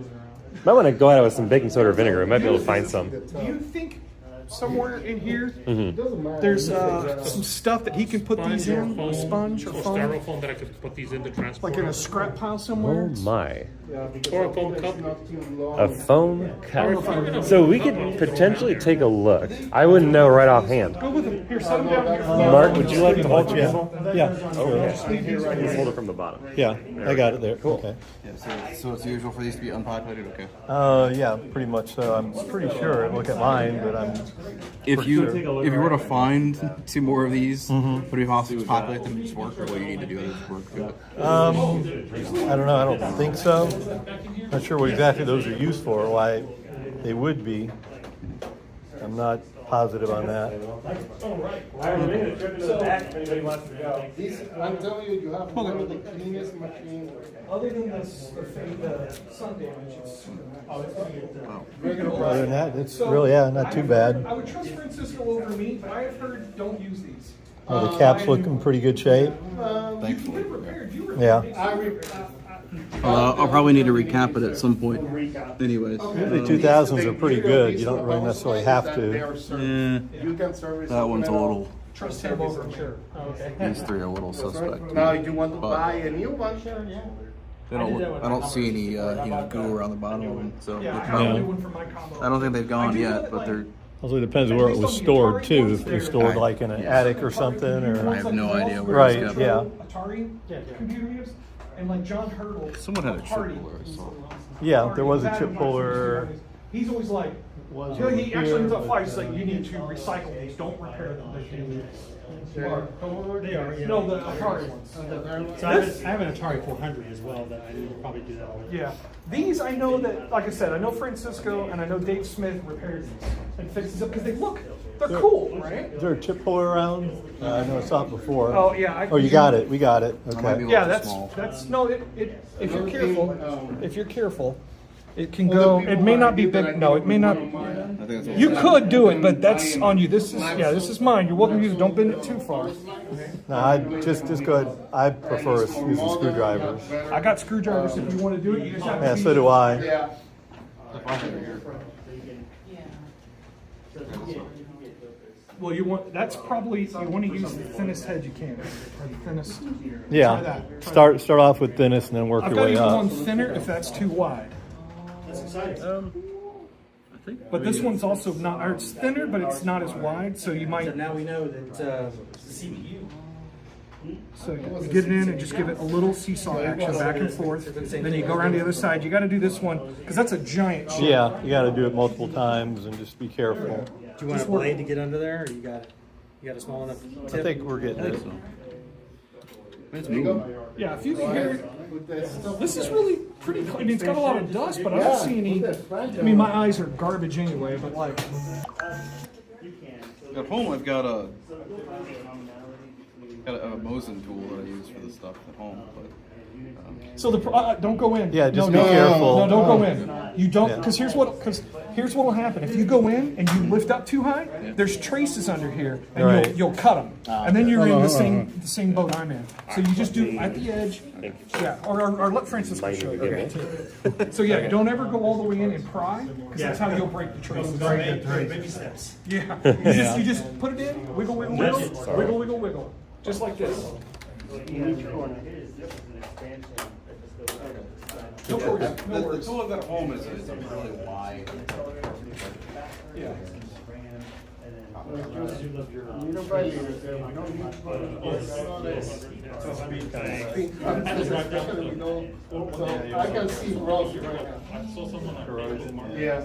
Might want to go at it with some baking soda or vinegar. We might be able to find some. Do you think somewhere in here there's some stuff that he can put these in? A sponge or Or foam? styrofoam that I could put these in to transport. Like in a scrap pile Oh somewhere? my. Or a foam cup. A foam cup. So we could potentially take a look. I wouldn't know right offhand. Go with him. Here, set him down here. Mark, would you like to hold your gimbal? Yeah. Oh, yeah. Just hold it from the bottom. Yeah, I got it there. Cool. Okay. Yeah, so it's usual for these to be unpopulated? Okay. Yeah, pretty much so. I'm pretty sure. Look at mine, but I'm. If you were to find two more of these, would it be possible to populate them and just work, or what you need to do to work to it? I don't know. I don't think so. Not sure what exactly those are used for. Why they would be. I'm not positive on that. I'm telling you, you have one of the cleanest machines. Other than this, the sun damage, it's super nice. Other than that, it's really not too bad. I would trust Francisco over me, but I have heard don't use these. The caps look in pretty good shape. You've been repaired. You were Yeah. I'll probably need to recap it at some point. Anyways, The 2000s are pretty good. You don't really necessarily have to. You can service that one's a little. trust him over me. Sure. Okay. These three are a little suspect. Now, if you want to buy a new one, I don't see any goo around the bottom of them, so Yeah, I they're have a probably, new one for my combo. I don't think they've gone yet, but they're. Also depends where it was stored too. If it was stored like in an attic or something, I or have no idea where right, it's kept. yeah, Atari computer use, and like John Hurdle. Someone had a chip Hardy. puller, I saw. yeah. There was a chip puller. he's always like, Was you know, he over actually here, ends up but, fighting, he's like, you need to recycle these, don't repair them. They are, yeah. No, the Atari ones. So I have an Atari 400 as well that I need to probably do that with. Yeah. These, I know that, like I said, I know Francisco and I know Dave Smith repairs these and fixes them because they're cool, right? Is there a chip puller around? I know I saw it before. Oh, yeah. Oh, you got it. We got it. might Okay. be- Yeah, Small. that's, no, if you're careful, it can Other go, people it may not be might do that, big, no, it may not. I think that's what You could do it, but that's on you. This is mine. You're welcome to use it. Don't bend it too far. No, I just go ahead. I prefer using screwdrivers. I got screwdrivers if you want to do it. You just have to Yeah, be- so do I. Yeah. Well, that's probably, you want to use the thinnest head you can. Or the thinnest. Try Yeah. that. Try Start off with thinnest and then work I've your got way even up. one thinner if that's too wide. That's exciting. But this one's also not, or it's thinner, but it's not as wide, so you So might, now we know that CPU. so you get it in and just give it a little seesaw action back and forth. Then you go around the other side. You got to do this one, because that's a giant chip. Yeah, you got to do it multiple times and just be careful. Do you want a blade to get under there, or you got a small enough tip? I think we're getting it. It's moving. Yeah, if you can hear it, this is really pretty clean. I mean, it's got a lot of dust, but I don't see any. I mean, my eyes are garbage anyway, but like, At home, I've got a Mosin tool that I use for this stuff at home, but so don't go in. Yeah, just no, be careful. No, don't go in. You don't, because here's what'll happen. If you go in and you lift up too high, there's traces under here, and Right. you'll cut them, and then you're in the same boat I'm in. So you just do at the edge. Yeah, or let Francisco show you. Okay. So yeah, don't ever go all the way in and pry, because that's how you'll break the traces. Baby steps. Yeah. You just put it in, wiggle, wiggle, wiggle, wiggle, wiggle, wiggle, just like this. No worries. No the worries. tool I've got at home is a really wide. Yeah. I can see rust right now. I saw someone on Facebook Yeah.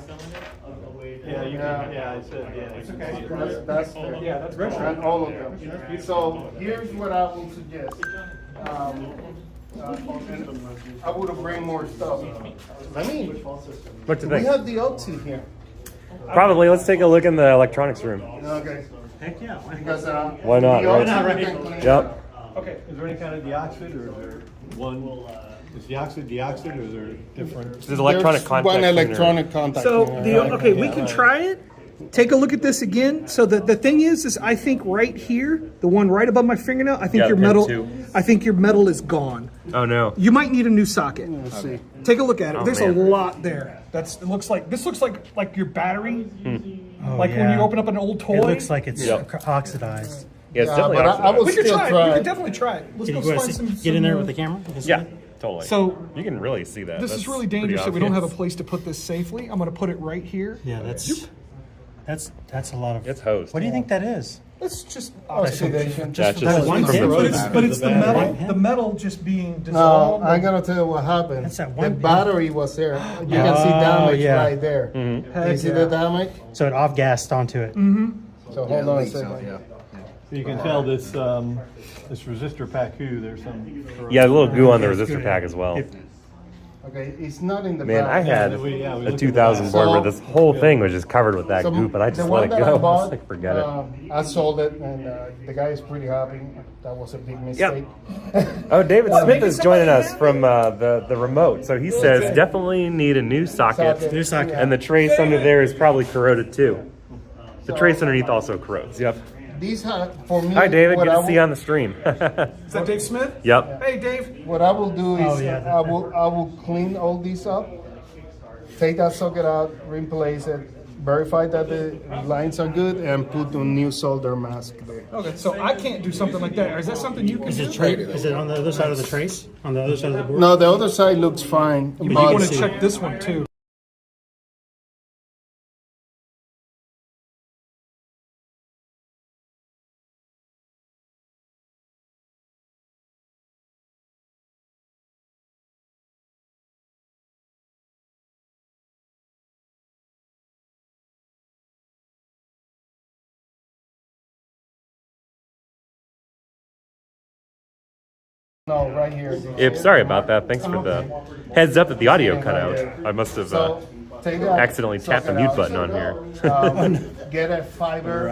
Yeah, you can. Yeah, I said. Yeah, It's okay. That's fair. Yeah, that's great. And all of them. So here's what I will suggest. I would have bring more stuff. I mean, What do you we think? have the O2 here. Probably. Let's take a look in the electronics room. Okay. Heck yeah. Because Why not, the right? O2 Right. can clean it. Yep. Okay. Is there any kind of deoxid, or is there one? Is deoxid, or is there different? This is electronic contact. One cleaner. electronic contact. So cleaner. we can try it. Take a look at this again. So the thing is I think right here, the one right above my fingernail, I think Yeah, your pin metal, two. I think your metal is gone. Oh no. You might need a new socket. Let's see. Take a look at it. Oh, There's man. a lot there. This looks like your battery. Oh, Like when yeah. you open up an old toy. It looks like it's Yep. oxidized. Yeah, it's Yeah, definitely but I oxidized. will We could still try it. try We it. could definitely try it. Let's Can go you go find see- some. get in there some, with the camera? You can see Yeah, it? totally. So you can really see that. this is That's really pretty dangerous that we don't have a obvious. place to put this safely. I'm going to put it right here. Yeah, that's a lot of. It's hosed. What do you think that is? It's just Oxidation. That's That just one from hit? the- but it's the metal. Yeah. The metal just being No, dissolved. I gotta tell you what happened. That's that The one- battery was there. You can see Oh, damage yeah. right there. You see the damage? So it off gassed onto it. So hold on a second. Yeah. So you can tell this this resistor pack. There's some. Yeah, a little goo on the resistor pack as well. Okay, it's not in the Man, back. I had Yeah, we a looked at 2000 that. board where So- this whole thing was just covered with that So goo, but I the just one let it that go. I I was bought, like, forget it. I sold it, and the guy is pretty happy. That was a big mistake. Oh, David Well, Smith maybe is joining somebody us had from the remote. So he says definitely need a new socket. Socket. New socket. And the trace under there is probably corroded too. The trace underneath also corrodes. Yep. These have, for me, Hi, David. what Good I to see will- you on the stream. Is that Dave Smith? Yep. Hey, Dave. What I will do is Oh, yeah, I will clean all these up, take that socket out, replace it, verify that the lines are good, and put a new solder mask there. Okay, so I can't do something like that. Is that something you can Is do? it Is it on the other side of the trace? On the other side of the board? No, the other side looks fine. But you but- want to check this one too. No, right here. Yep, sorry about that. Thanks for the heads up that the audio cut out. I must have Take that accidentally tapped the socket mute out. button on here. Get a fiber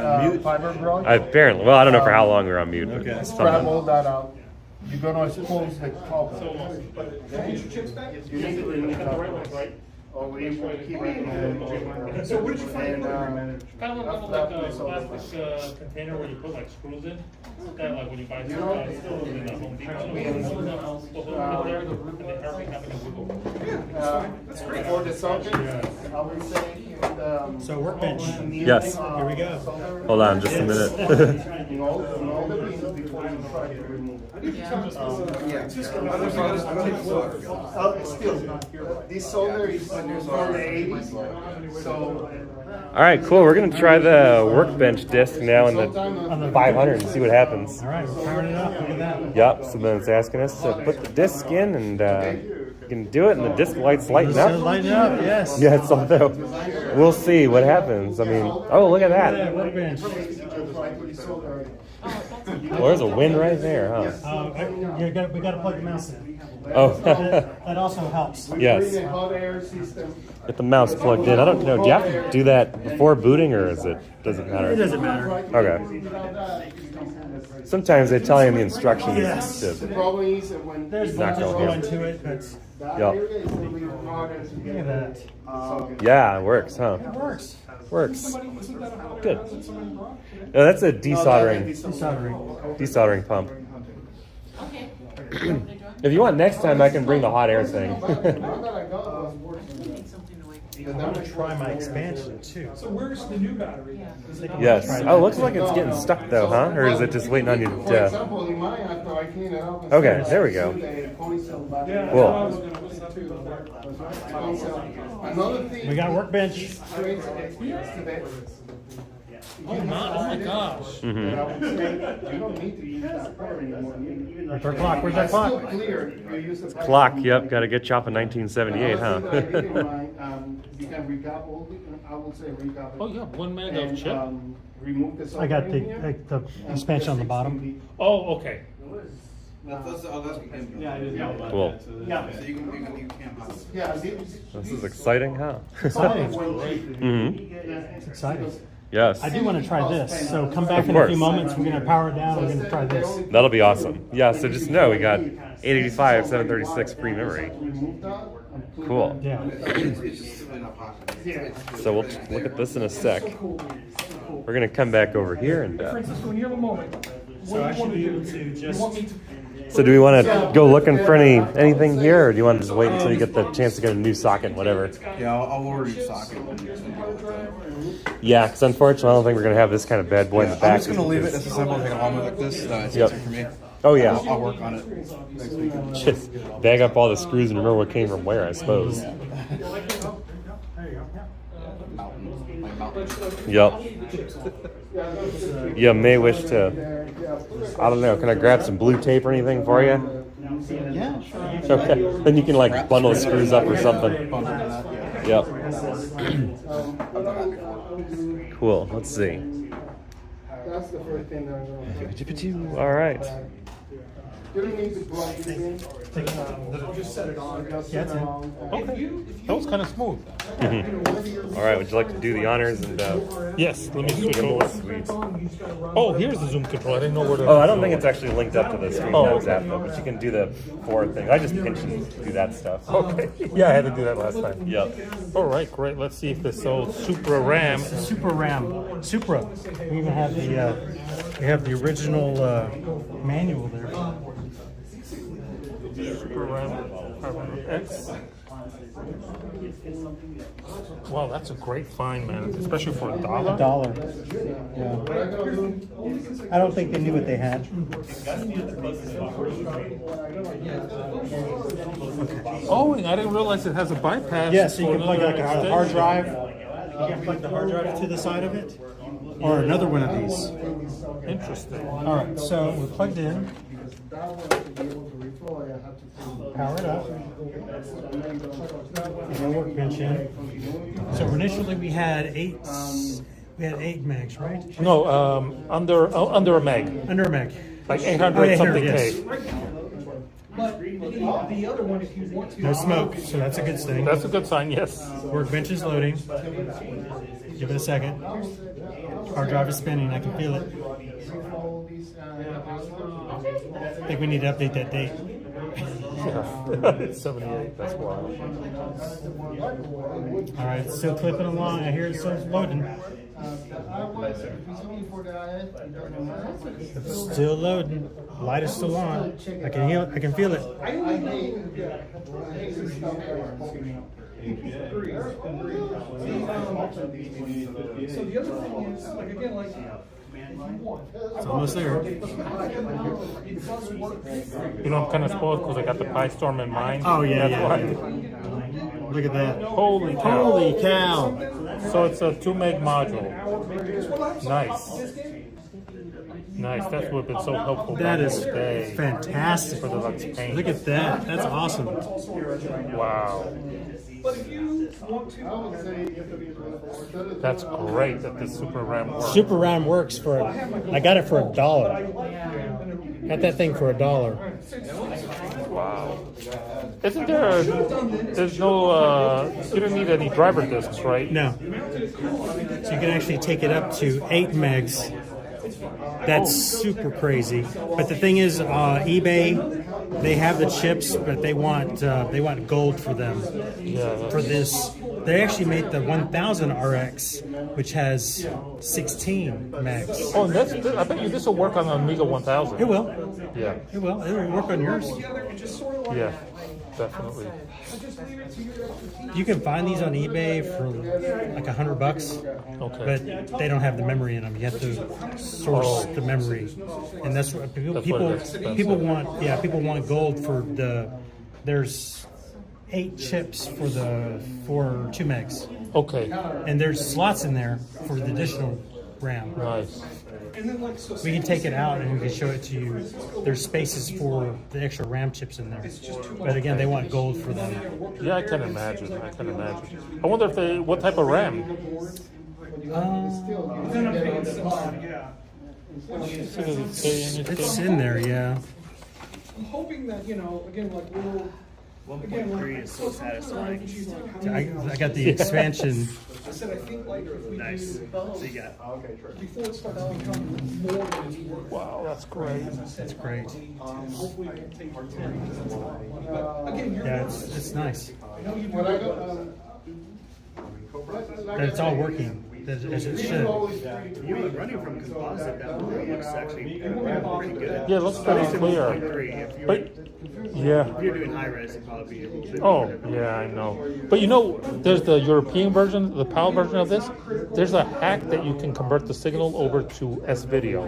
brush. Apparently, well, I don't know for how long we're on mute. But Okay. Scrap all that out. You're gonna expose the copper. Get your chips back? You need to remove that. Or we keep it. So what did you find? Kind of like a plastic container where you put like screws in. Kind of like when you buy screws in the Home Depot. And they hardly have any wiggle. That's great. For the socket, I would say. So workbench. Yes. Here we go. Hold on, just a minute. Know the pieces before you try to remove it. Still, this solder is from the 80s, so. All right, cool. We're gonna try the workbench disc now in the 500 and see what happens. All right, we're powering it up. Look at that. Yep. So then it's asking us to put the disc in, and you can do it, and the disc lights lighten up. Light it up, yes. Yeah, it's although we'll see what happens. I mean, oh, look at that. Workbench. Well, there's a win right there, huh? We got to plug the mouse in. Oh. That also helps. Yes. Get the mouse plugged in. I don't know. Do you have to do that before booting, or does it matter? It doesn't matter. Okay. Sometimes they tell you in the instructions Yes. to The problem is that when There's not voltage going going here. to it, but that Yup. area is going to be harder to look get at that. Yeah, it works, huh? It works. Works. Good. No, that's a desoldering Soldering. pump. If you want next time, I can bring the hot air thing. I'm going to try my expansion too. So where's the new battery? Yes. Oh, looks like it's getting stuck though, huh? Or is it just waiting on you For to? example, in mine, after I clean it up. Okay, there we go. Cool. Another thing. We got workbench. Oh my gosh. Mhm. You don't need to use that part anymore. Where's our clock? Where's our clock? It's still clear. You use the Clock. Yep. Got to get chop in 1978, huh? You can recap all the, I will say recap. Oh, yeah, 1 meg of And, chip. remove the I got soldering here. the expansion on the bottom. Oh, okay. Cool. Yeah. Yeah. This is exciting, huh? Exciting. Mhm. It's exciting. Yes. I do want to try this. So come back Of in a few course. moments. We're going to power it down. We're going to try this. That'll be awesome. Yeah. So just know we got 885, 736 free memory. Cool. Yeah. So we'll look at this in a sec. We're gonna come back over here and. Francisco, when you have a moment. So I should be able to just. So do we want to go looking for anything here, or do you want to just wait until you get the chance to get a new socket, whatever? Yeah, I'll order a new socket. Yeah, because unfortunately, I don't think we're gonna have this kind of bad boy in the back. I'm just gonna leave it disassembled and take it home like this. It's Yep. easier for me. Oh yeah. I'll work on it next week. Just bag up all the screws and remember what came from where, I suppose. Yep. You may wish to. I don't know. Can I grab some blue tape or anything for you? Yeah, sure. Okay. Then you can like bundle the screws up or something. Yep. Cool. Let's see. That's the first thing that I'm going to. All right. You don't need to plug it in. I'll just set it on. Yeah, it's in. Okay. That was kind of smooth. Mhm. All right. Would you like to do the honors and? Yes, let me switch Gimbal, over. sweet. Oh, here's the zoom control. I didn't know where to. Oh, I don't think it's actually linked up to the screen Oh, notes okay. app, though, but you can do the forward thing. I just pinch and do that stuff. Okay. Yeah, I had to do that last time. Yep. All right, great. Let's see if this old Supra RAM. Super RAM. Supra. We even have the original manual there. Supra RAM 500X. Wow, that's a great find, man, especially for $1. $1. Yeah. I don't think they knew what they had. Oh, and I didn't realize it has a bypass. Yeah, so you for can plug like a another hard extension. drive. You can plug the hard drive to the side of it, or another one of these. Interesting. All right, so we're plugged in. Power it up. No workbench in. So initially we had eight megs, right? No, under a meg, Under a meg. like 800 Oh, yeah, here, something yes. K. The other one, if you want to. No smoke, so that's a good thing. That's a good sign, yes. Workbench is loading. Give it a second. Hard drive is spinning. I can feel it. I think we need to update that date. Yeah. 78, that's wild. All right, it's still clipping along. I hear it starts loading. It's still loading. Light is still on. I can feel it. So the other thing is, like again, like It's almost there. You know, I'm kind of spoiled because I got the Pi Storm in mind. Oh, yeah, That's yeah. why. Look at that. Holy cow. Holy cow. So it's a 2 meg module. Nice. Nice. That would have been so helpful. That back in is the day fantastic. For the Lux Paint. Look at that. That's awesome. Wow. But if you want to, That's great that the Super RAM works. Super RAM works for, I got it for $1. Got that thing for $1. Wow. Isn't there, there's no, you don't need any driver discs, right? No. So you can actually take it up to 8 megs. That's super crazy. But the thing is, eBay, they have the chips, but they want gold for them. Yeah. For this, they actually made the 1000 RX, which has 16 megs. Oh, that's, I bet you this will work on an Amiga 1000. It will. Yeah. It will. It will work on yours. Yeah, definitely. You can find these on eBay for like $100. Okay. But they don't have the memory in them. You have to source the memory, and that's what people want. Yeah, people want gold for the. There's 8 chips for 2 megs. Okay. And there's slots in there for the additional RAM. Nice. We can take it out and we can show it to you. There's spaces for the extra RAM chips in there. But again, they want gold for them. Yeah, I can imagine. I can imagine. I wonder if they, what type of RAM? It's in there, yeah. I'm hoping that, you know, again, like we'll. 1.3 is so satisfying. I got the expansion. I said I think like if we Nice. do So you got before it starts becoming more than it's worth. Wow, that's great. That's great. Hopefully it won't take but again, you're Yeah, it's nice. I know you do. That it's all working as it should. even running from composite. That one looks actually pretty good. Yeah, it looks pretty clear. But yeah. If you're doing high res, it'd probably be a little bit. Oh, yeah, I know. But you know, there's the European version, the PAL version of this. There's a hack that you can convert the signal over to S-Video.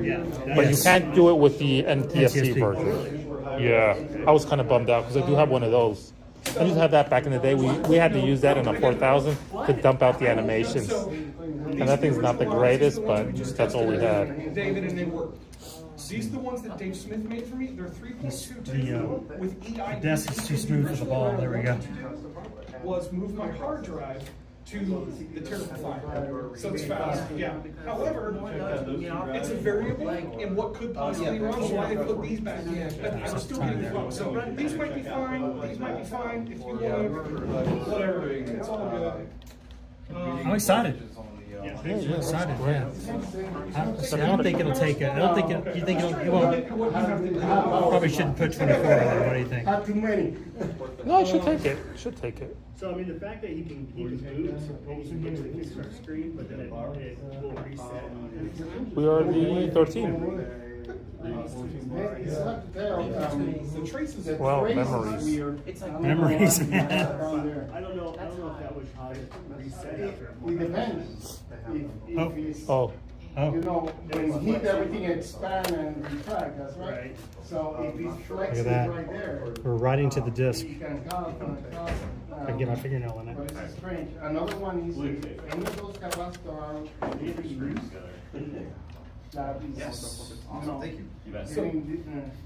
But you can't do it with the NTSC version. Yeah, I was kind of bummed out because I do have one of those. I used to have that back in the day. We had to use that in a 4000 to dump out the animations. And that thing's not the greatest, but that's all we had. David, and they work. These are the ones that Dave Smith made for me. They're 3.22 with EI. The desk is too smooth for the ball. There we go. Was move my hard drive to the Terraform. So it's fast. Yeah. However, it's a variable in what could possibly run, so I put these back in. But I'm still getting flow. So these might be fine. These might be fine. If you want, whatever. It's all good. I'm excited. I'm excited. Yeah. I don't think it'll take it. I don't think it. You think it won't? Probably shouldn't put 24 in there. What do you think? Not too many. No, it should take it. It should take it. So I mean, the fact that he can boot, and he can get to the start screen, but then it will reset. We are the 13. Well, memories. Memories, man. I don't know if that was reset after. It depends. Oh. You know, when you hit everything, expand and retract, that's right. So if it flexes Look at that. right there. We're writing to the disk. You can count. I can get my fingernail in it. But it's strange. Another one is if any of those capacitors Yes. No. Thank you. So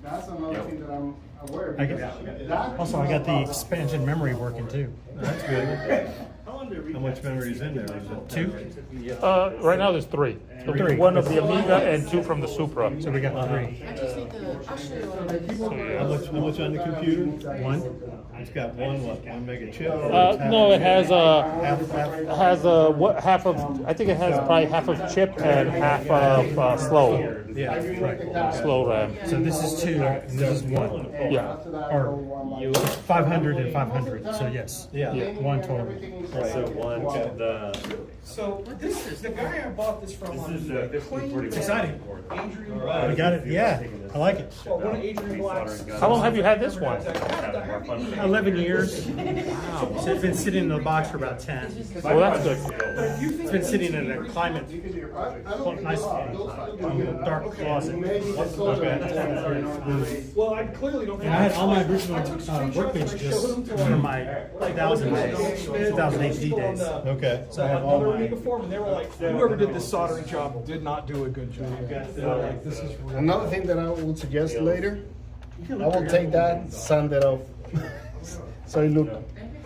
that's another thing that I'm aware of. I got the expansion memory working too. That's good. How much memory is in there? Is it 2? Right now there's 3. Three. 1 of the Amiga and 2 from the Supra. So we got 3. I just need to, I'll show you what it is. So, yeah. How much on the computer? 1. It's got 1 mega chip? No, it has half. what half of, I think it has probably half of chip and half of slow Yeah, right. slow RAM. So this is 2, and this is 1. Yeah. Or 500 and 500. So yes. Yeah. 1 total. Right. So one, the So this is the guy I bought this from. It's exciting. Adrian. We got it. Yeah, I like it. Well, one of Adrian Black's. How long have you had this one? 11 years. Wow. So it's been sitting in the box for about 10. Oh, that's good. It's been sitting in a climate, nice dark closet. Well, I clearly don't. And I had all my original workbench discs from my 2000 days, 2000 HD days. Okay. So I have another Amiga form, and they were like, whoever did this soldering job did not do a good job. They were like, this is really. Another thing that I would suggest later, I will take that, sand it off, so it look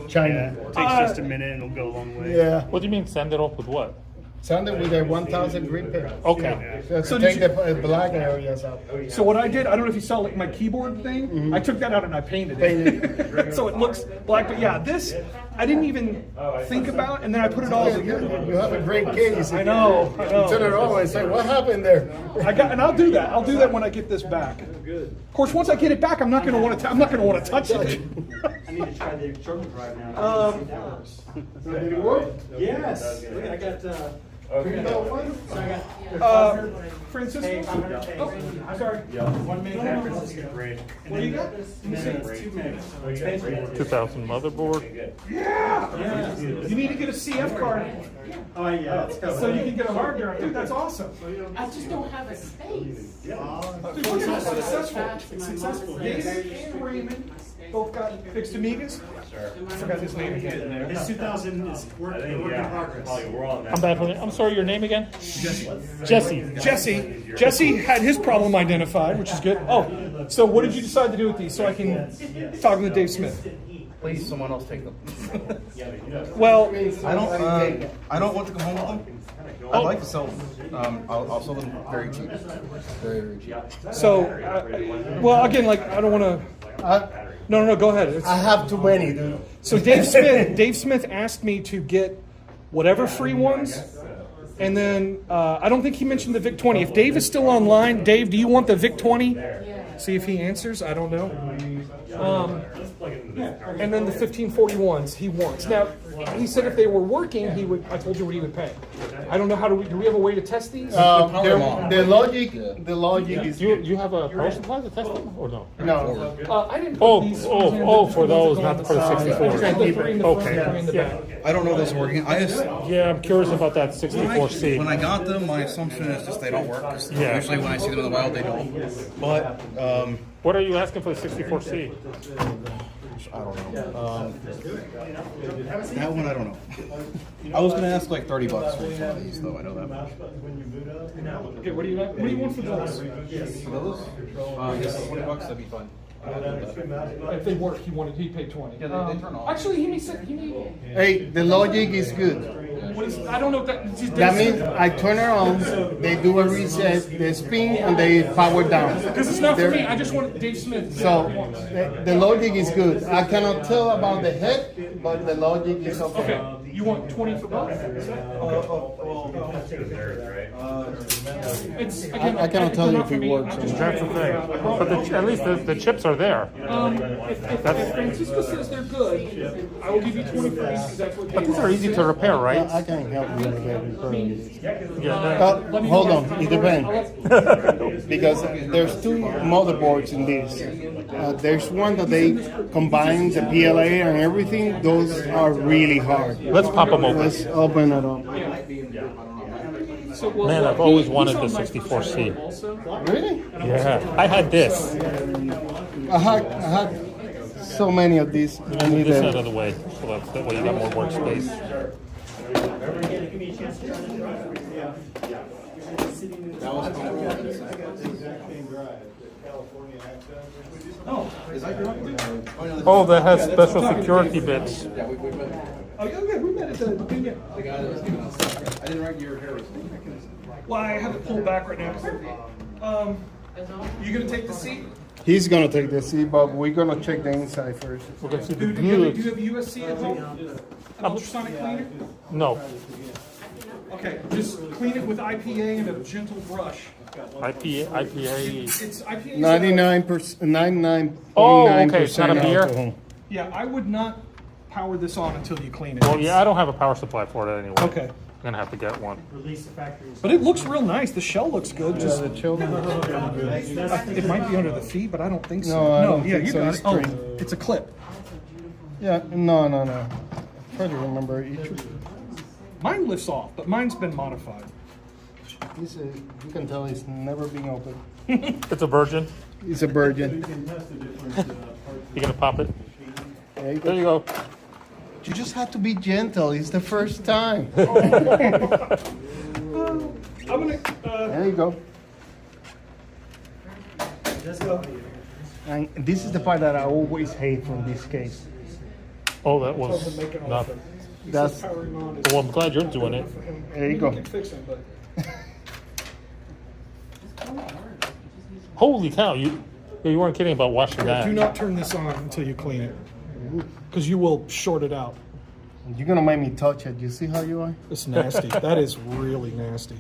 shiny. Takes just a minute and it'll go a long way. Yeah, What do you mean send it off with what? sand it with a 1000 green pen. Okay. So So take did the black areas out. So what I did, I don't know if you saw like my keyboard thing. I took that out and I painted it, so it looks black. But yeah, this I didn't even think about, and then I put it all together. You have a great case. I know. You turn it on and say, what happened there? And I'll do that. I'll do that when I get this back. Of course, once I get it back, I'm not going to want to. I'm not going to want to touch it. I need to try the external drive now. Did it work? Yes. Look, I got. Francisco? Oh, sorry. 1 meg back Francisco. What do you got? Let me see. 2 meg. 2000 motherboard. Yeah. You need to get a CF card Oh yeah. so you can get a hard drive. Dude, that's awesome. I just don't have a space. Dude, look at how successful. It's successful. Dave and Raymond both got fixed Amigas. I forgot his name again. His 2000 is work in progress. I'm bad for it. I'm sorry, your name again? Jesse. Jesse had his problem identified, which is good. Oh, so what did you decide to do with these so I can talk with Dave Smith? Please, someone else take them. Well, I don't want to come home with them. I'd like to sell them. I'll sell them very cheap. Very, very cheap. so, well, again, like, I don't want to. No, go ahead. I have too many, dude. So Dave Smith asked me to get whatever free ones, and then I don't think he mentioned the VIC 20. If Dave is still online, Dave, do you want the VIC 20? See if he answers. I don't know. And then the 1541s he wants. Now, he said if they were working, he would. I told you what he would pay. I don't know how do we have a way to test these? The logic is. Do you have a power supply to test them or no? No. I didn't put these. For those, not for the 64. Okay. Yeah. I don't know if those are working. Yeah, I'm curious about that 64C. When I got them, my assumption is just they don't work. Yeah. Usually when I see them in the wild, they don't. But What are you asking for the 64C? I don't know. That one I don't know. I was gonna ask like $30 for some of these, though. I know that much. Okay, what do you like? What do you want for those? For those? Yes, $20. That'd be fine. If they work, he paid 20. Yeah, they turn off. Actually, he said he may. Hey, the logic is good. What is? I don't know if that. That means I turn it on, they do a reset, they spin, and they power down. Because it's not for me. I just want Dave Smith. So the logic is good. I cannot tell about the head, but the logic is okay. Okay. You want 20 for both? I cannot tell you if it works. That's the thing. But at least the chips are there. If Francisco says they're good, I will give you 20 for these because that's what. But these are easy to repair, right? I can help you with that. Yeah. Hold on, it depends. Because there's 2 motherboards in this. There's one that they combine the PLA and everything. Those are really hard. Let's pop them open. Let's open it up. Man, I've always wanted the 64C. Really? Yeah, I had this. I had so many of these. I need This them. out of the way, so that way you got more workspace. Oh, is that your? Oh, that has special security bits. Oh, yeah, we met at the Amiga. The guy that was giving us stuff. I didn't write your hair. Well, I have it pulled back right now. You gonna take the seat? He's gonna take the seat, but we're gonna check the inside first. Do you have USC at home? An ultrasonic cleaner? No. Okay, just clean it with IPA and a gentle brush. IPA. It's IPA. 99%, Oh, okay, it's not a 99% beer? alcohol. Yeah, I would not power this on until you clean it. Well, yeah, I don't have a power supply for it anyway. Okay. I'm gonna have to get one. Release the factory. But it looks real nice. The shell looks good. Just The children. it might be under the feet, but I don't think so. No, I don't yeah, think you so. got It's it. Oh, straight. it's a clip. Yeah, no. Try to remember each. Mine lifts off, but mine's been modified. You can tell it's never been opened. It's a virgin. It's a virgin. You gonna pop it? There you There go. you go. You just have to be gentle. It's the first time. I'm gonna. There you go. Let's go. And this is the part that I always hate from this case. Oh, that was not. That's Powering on is Well, I'm glad you're doing it. for him. There you go. We can fix him, but Holy cow! You weren't kidding about washing that. do not turn this on until you clean it, because you will short it out. You're gonna make me touch it. You see how you are? It's nasty. That is really nasty.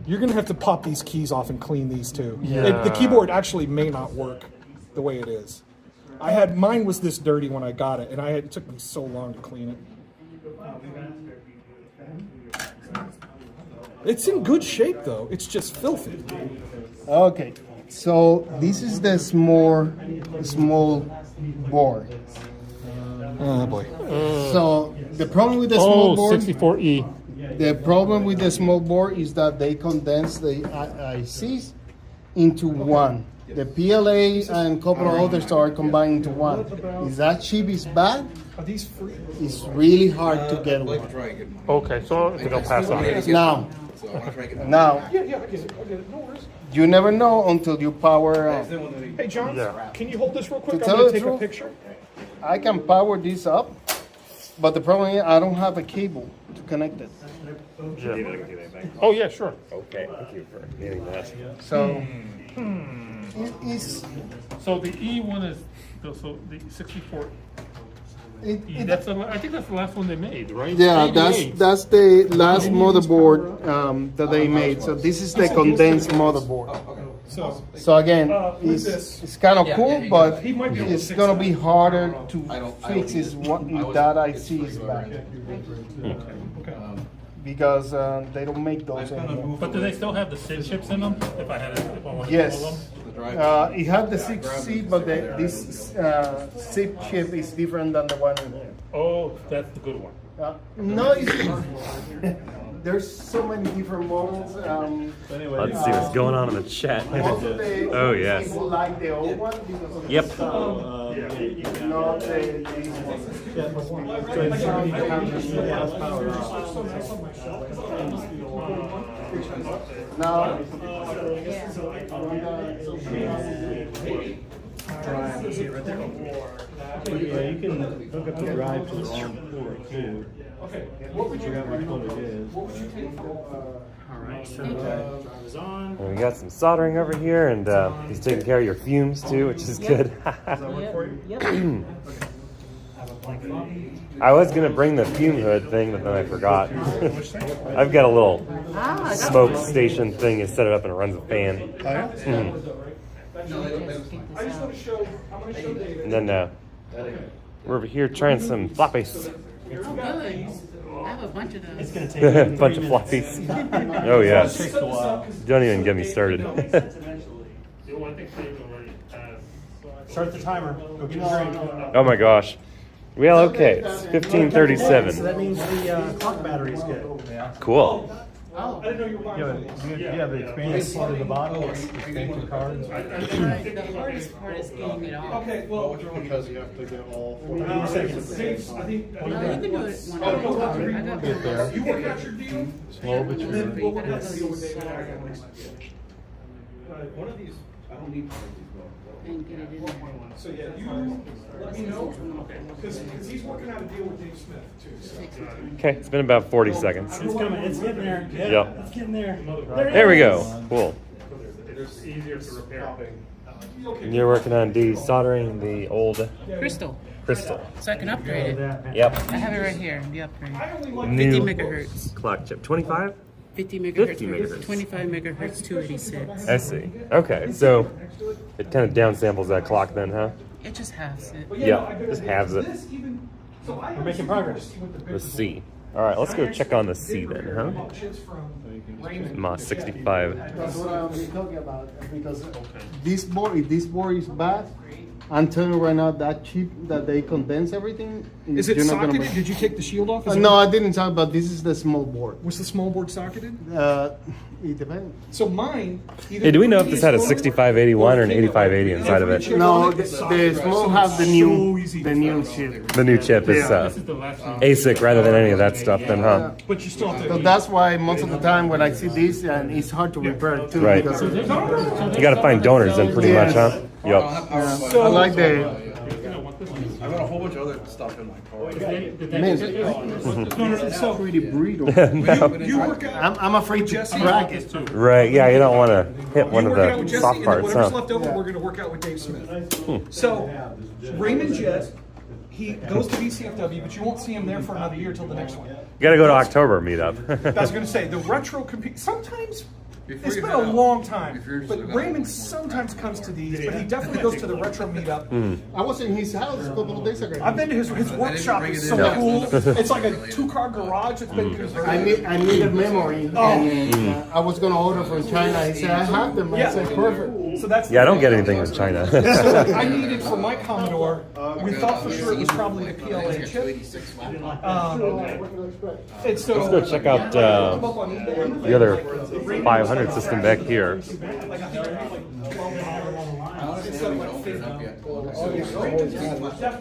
You're gonna have to pop these keys off and clean these too. Yeah. The keyboard actually may not work the way it is. Mine was this dirty when I got it, and it took me so long to clean it. It's in good shape though. It's just filthy. Okay. So this is the small board. Oh boy. So the problem with the small board. 64E. The problem with the small board is that they condense the ICs into one. The PLA and a couple of others are combined into one. Is that chip is bad? Are these free? It's really hard to get I'd like one. to try and get one. Okay, so I think I'll pass on it. Now, So I want to try and get one. now, Yeah, I get it. No worries. you never know until you power up. Hey John, Yeah. can you hold this real quick? To I'm tell gonna the take a truth, picture. I can power this up, but the problem is I don't have a cable to connect it. Yeah. Oh yeah, sure. Okay, thank you for getting that. So it's So the E one is so the 64. it, That's I think that's the last one they made, right? yeah, 88. that's the last motherboard that they made. So this is the condensed motherboard. So again, with this. it's kind of cool, but He might be able to it's fix gonna that. be harder to I don't fix need is it. what that IC is bad because they don't make those anymore. But do they still have the SID chips in them? If I had it, if I wanted to Yes. pull them. The drive. It had the 6C, but this SIP chip is different than the one in here. Oh, that's the good one. No, there's so many different models. Let's see what's going on in the chat. Most of the Oh, yes. people like the old one because of Yep. the sound. Not these ones. Now, Yeah, you can hook up the drive to the wrong port too. Okay. Figure out which one it is. Alright, so drive is on. And we got some soldering over here, and he's taking care of your fumes too, which is good. I was gonna bring the fume hood thing, but then I forgot. I've got a little smoke station thing. You set it up and it runs a fan. I just want to show. I'm going to show David. And then we're over here trying some floppies. It's good. I have a bunch of those. It's going to take you Bunch of 3 minutes. floppies. Oh yes. Don't even get me started. The one thing David already has. Start the timer. Go get a drink. Oh my gosh. Well, okay. It's So that 15:37. means the clock battery is good. Cool. I didn't know you were buying those. You have the expanded part of the bottle, expansion cards. The hardest part is getting it off. Okay, well, Because you have to get all four. Dave, I think. No, you can do it one at a time. I got Get there. You work out your deal. Slow but And then sure. we'll work out the deal with David. One of these And get it in there. So yeah, you let me know, because he's working out a deal with Dave Smith too. So. Okay, it's been about 40 seconds. It's coming. It's getting there. Yep. It's getting there. There we go. Cool. It's easier to repair. And you're working on desoldering the old Crystal, crystal. so I can upgrade it. Yep. I have it right here, the upgrade. 50 New megahertz. clock chip. 25? 50 megahertz. 50 megahertz. 25 megahertz, 286. I see. Okay, so it kind of downsamples that clock then, huh? It just halves it. Yeah, just halves it. We're making progress. The C. All right, let's go check on the C then, huh? MOS 65. That's what I'm talking about, because this board, if this board is bad, I'm telling you right now, that chip that they condense everything. Is it you're not gonna socketed? make- Did you take the shield off? Is it- No, I didn't talk about, this is the small board. Was the small board socketed? It depends. So mine. Hey, do we know if this had a 6581 or an 8580 inside of it? No, the small has the new chip. The new chip is Yeah. ASIC rather than any of that stuff then, huh? But you still have So that's why most of the time when I see this, and it's hard to repair it too. Right. Because You got to find donors then pretty much, huh? Yep. I like the. I've got a whole bunch of other stuff in my car. Man, So it's pretty brutal. No. you work out. I'm afraid to crack it. Right, yeah, you don't want to hit one of work out with the Jesse, soft and then parts, whatever's huh? left over, we're going to work out with Dave Smith. So Raymond Jett, he goes to BCFW, but you won't see him there for another year till the next one. You got to go to October meetup. I was going to say the retro compete. Sometimes Before it's you been head a out, long time, if you're but interested, Raymond sometimes comes to these, but he definitely goes to the retro meetup. I was in his house a couple of days ago. I've been to his workshop. It's so Yeah. cool. It's like a 2-car garage. It's been converted. I needed memory, and I was gonna order from China. He said I have them. I said perfect. So that's Yeah, I don't get anything in China. So I needed for my Commodore. We thought for sure it was probably the PLA chip. It's so. Let's go check out the other 500 system back here.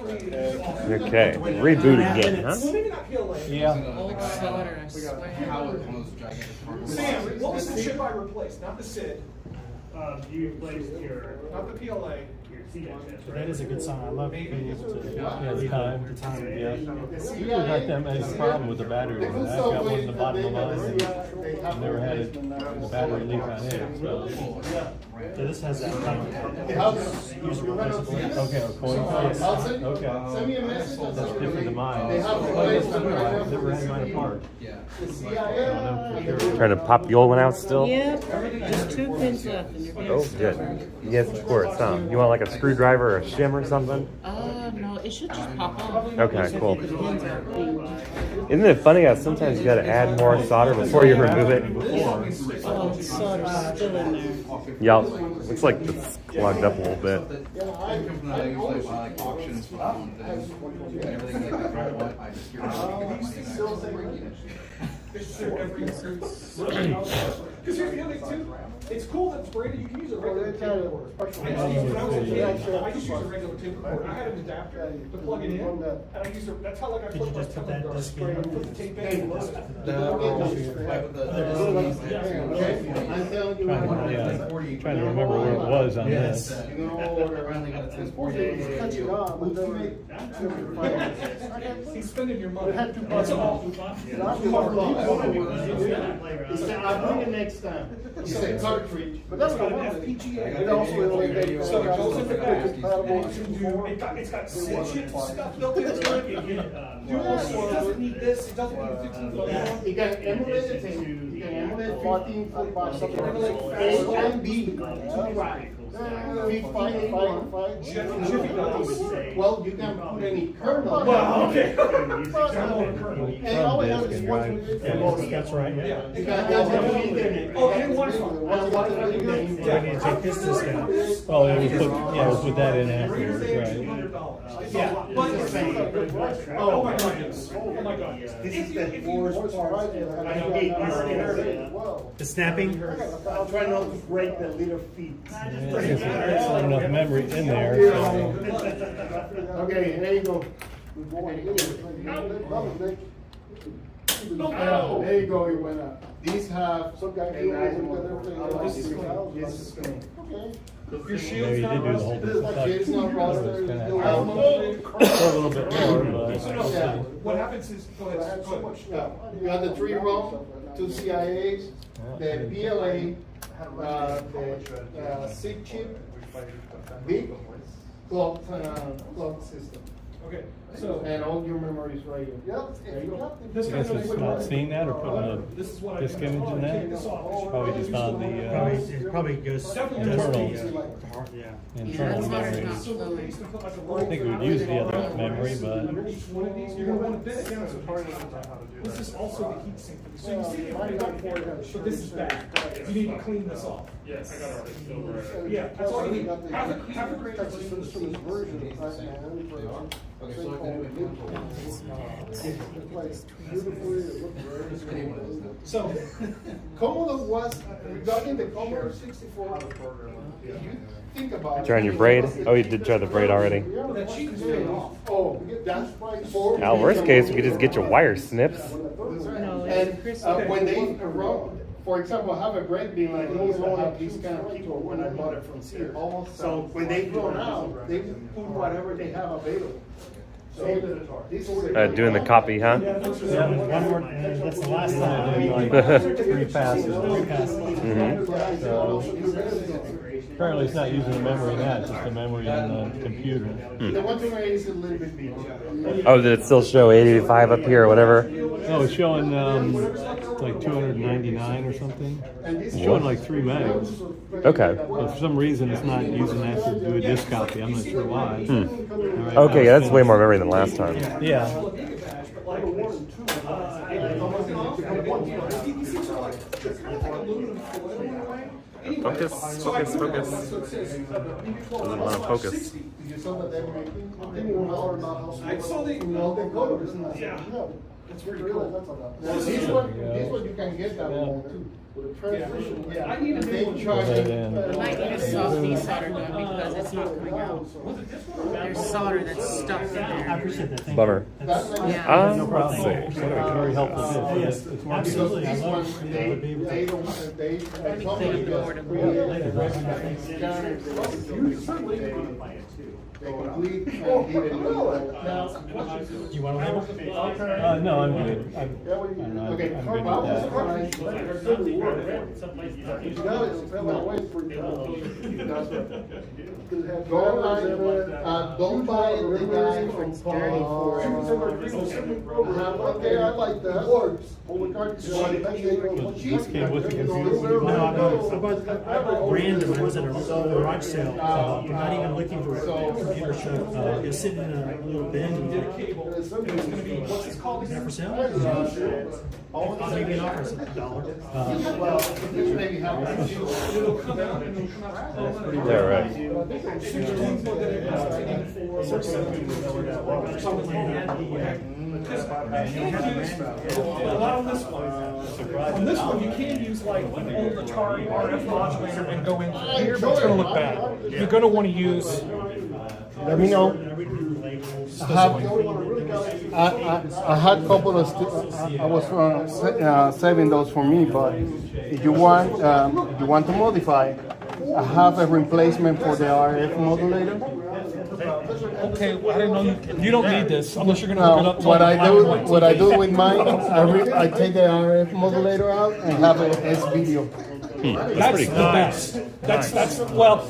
Okay, reboot again, huh? Old solder, I swear. Sam, what was the chip I replaced? Not the SID, You replaced your not the PLA. That is a good song. I love being able to. Yeah, the time. The time. Yeah. Usually like them has a problem with the battery. I've got one in the bottom of mine. I never had it, the battery leak on it, so. So this has that kind of user replaceable. Okay, a coin case. Okay. Send me a message. That's different than mine. They have Well, I guess I know, I've never had mine apart. Yeah. I don't know for sure. Trying to pop the old one out still? Yep, just 2 pins left and you're Oh, finished. good. You get some squirts, huh? You want like a screwdriver or a shim or something? No, it should just pop off. Okay, cool. The pins are being- Isn't it funny how sometimes you got to add more solder before you remove it? Oh, the solder's still in there. Yup. Looks like it's clogged up a little bit. I come from that, I usually buy like auctions for my own things, and everything like that, I just get rid of it. Because here's the other thing too. It's cool that it's branded. You can use a regular tape recorder. I just use a regular tape recorder. I had an adapter to plug it in, and I use it. That's how like I Could you put my just put that teleguard. disc in? I put the tape in and load it. I'm telling you right now. Trying to remember where it was on this. You know, Finally got a 10 cut it off, but He's spending your money. had to That's all. He said, I'll bring it next time. He said cartridge, but that's what I wanted. FPGA. It also So it goes in the back. It's got SID chip stuff built into it. It doesn't need this. It doesn't need 15 foot. You can emulate the thing. You can emulate 14 foot by A and B. Right. Well, you can put any kernel. Well, okay. And all it has is one. That's right. Yeah. You can have the internet. Oh, and Wi-Fi. We need to take this disc out. Oh, yeah, we'll put that in afterwards, right? Yeah. Oh my goodness. Oh my god. This is the worst part. I hate this. The snapping. I'm trying not to break the little feet. There's not enough memory in there. So. Okay, there you go. There you go, you went up. These have. Some guy. This is clean. Your shield's Maybe not they do the whole rusted. different type. It's not rusted, It's it's a little bit more, but So, we'll see. what happens is, go I ahead, had go so ahead. much stuff. You got the 3 ROM, 2 CIAs, the PLA, the SIG chip, big clock system. Okay, so. And all your memories right here. Yep. There you go. This I guess kind of it's would not work. seeing that or putting This is what a I disk do. image in Take this that. off. Probably just on It probably goes, Definitely does internal. yeah. Internal that's memory. not So flowing. based on like a I roll think it would use the other memory, under but each one of these, you're gonna want to bit it down so this is also the heat sink. So you see it right here, but this is bad. You need to clean this off. Yes, I got it already silver. Yeah, that's all you need. Got the Have a great Texas Instruments version, right, man, for Okay, thing so I called can do it. Midpoint. It's like beautifully, it looked very good. So, Commodore was, regarding the Commodore 64, you think about it. Trying your braid? Oh, you did try the braid already. that sheet is paid off. Oh, that's right. For Now, worst case, we could just get your wire snips. No, it's And Christmas. when they run, for example, I have a break being like these, I have these kind of keyboard when I bought it from Sears. So when they run out, they put whatever they have available. So this is Doing the copy, huh? One more, that's the last they're doing time. like 3 passes. So apparently it's not using the memory in that, just the memory in the computer. The one thing is a little bit bigger. Oh, did it still show 885 up here or whatever? Oh, it's showing like 299 or something. It's showing like 3 megs. Okay. But for some reason, it's not using that to do a disk copy. I'm not sure why. All right, Okay, now yeah, it's that's way more memory than last time. Yeah. Focus, focus, focus. Doesn't want to focus. I saw the, yeah. It's pretty cool. This one you can get that one too. With a transmission. Yeah, I need a new one. I might need a soft desolder gun because it's not coming out. There's solder that's stuck in I there. appreciate that. Thank Bummer. Yeah. No problem. Let's see. Very helpful. Yes, It's more absolutely. I These love ones, it. I would be able to- they don't, they Clean the board and they complete and even Do you want to label? no, I'm good. I'm good Okay, with that. Don't buy the guy from Paul. Okay, I like that. These came with the computer. No, I bought random. I was at a garage sale. I'm not even looking for a computer show. It was sitting in a little bin. And What's this called? is that for sale? Maybe an offer $1. Yeah, right. Not on this one. On this one, you can use like an old Atari RF modulator and go in here, but it's gonna look bad. You're gonna want to use. Let me know. I had a couple of, I was saving those for me, but if you want to modify, I have a replacement for the RF modulator. Okay, well, I didn't know you don't need this unless you're gonna hook it up to What like I do with mine, I take the RF modulator out and have a S-video. That's the best. That's well,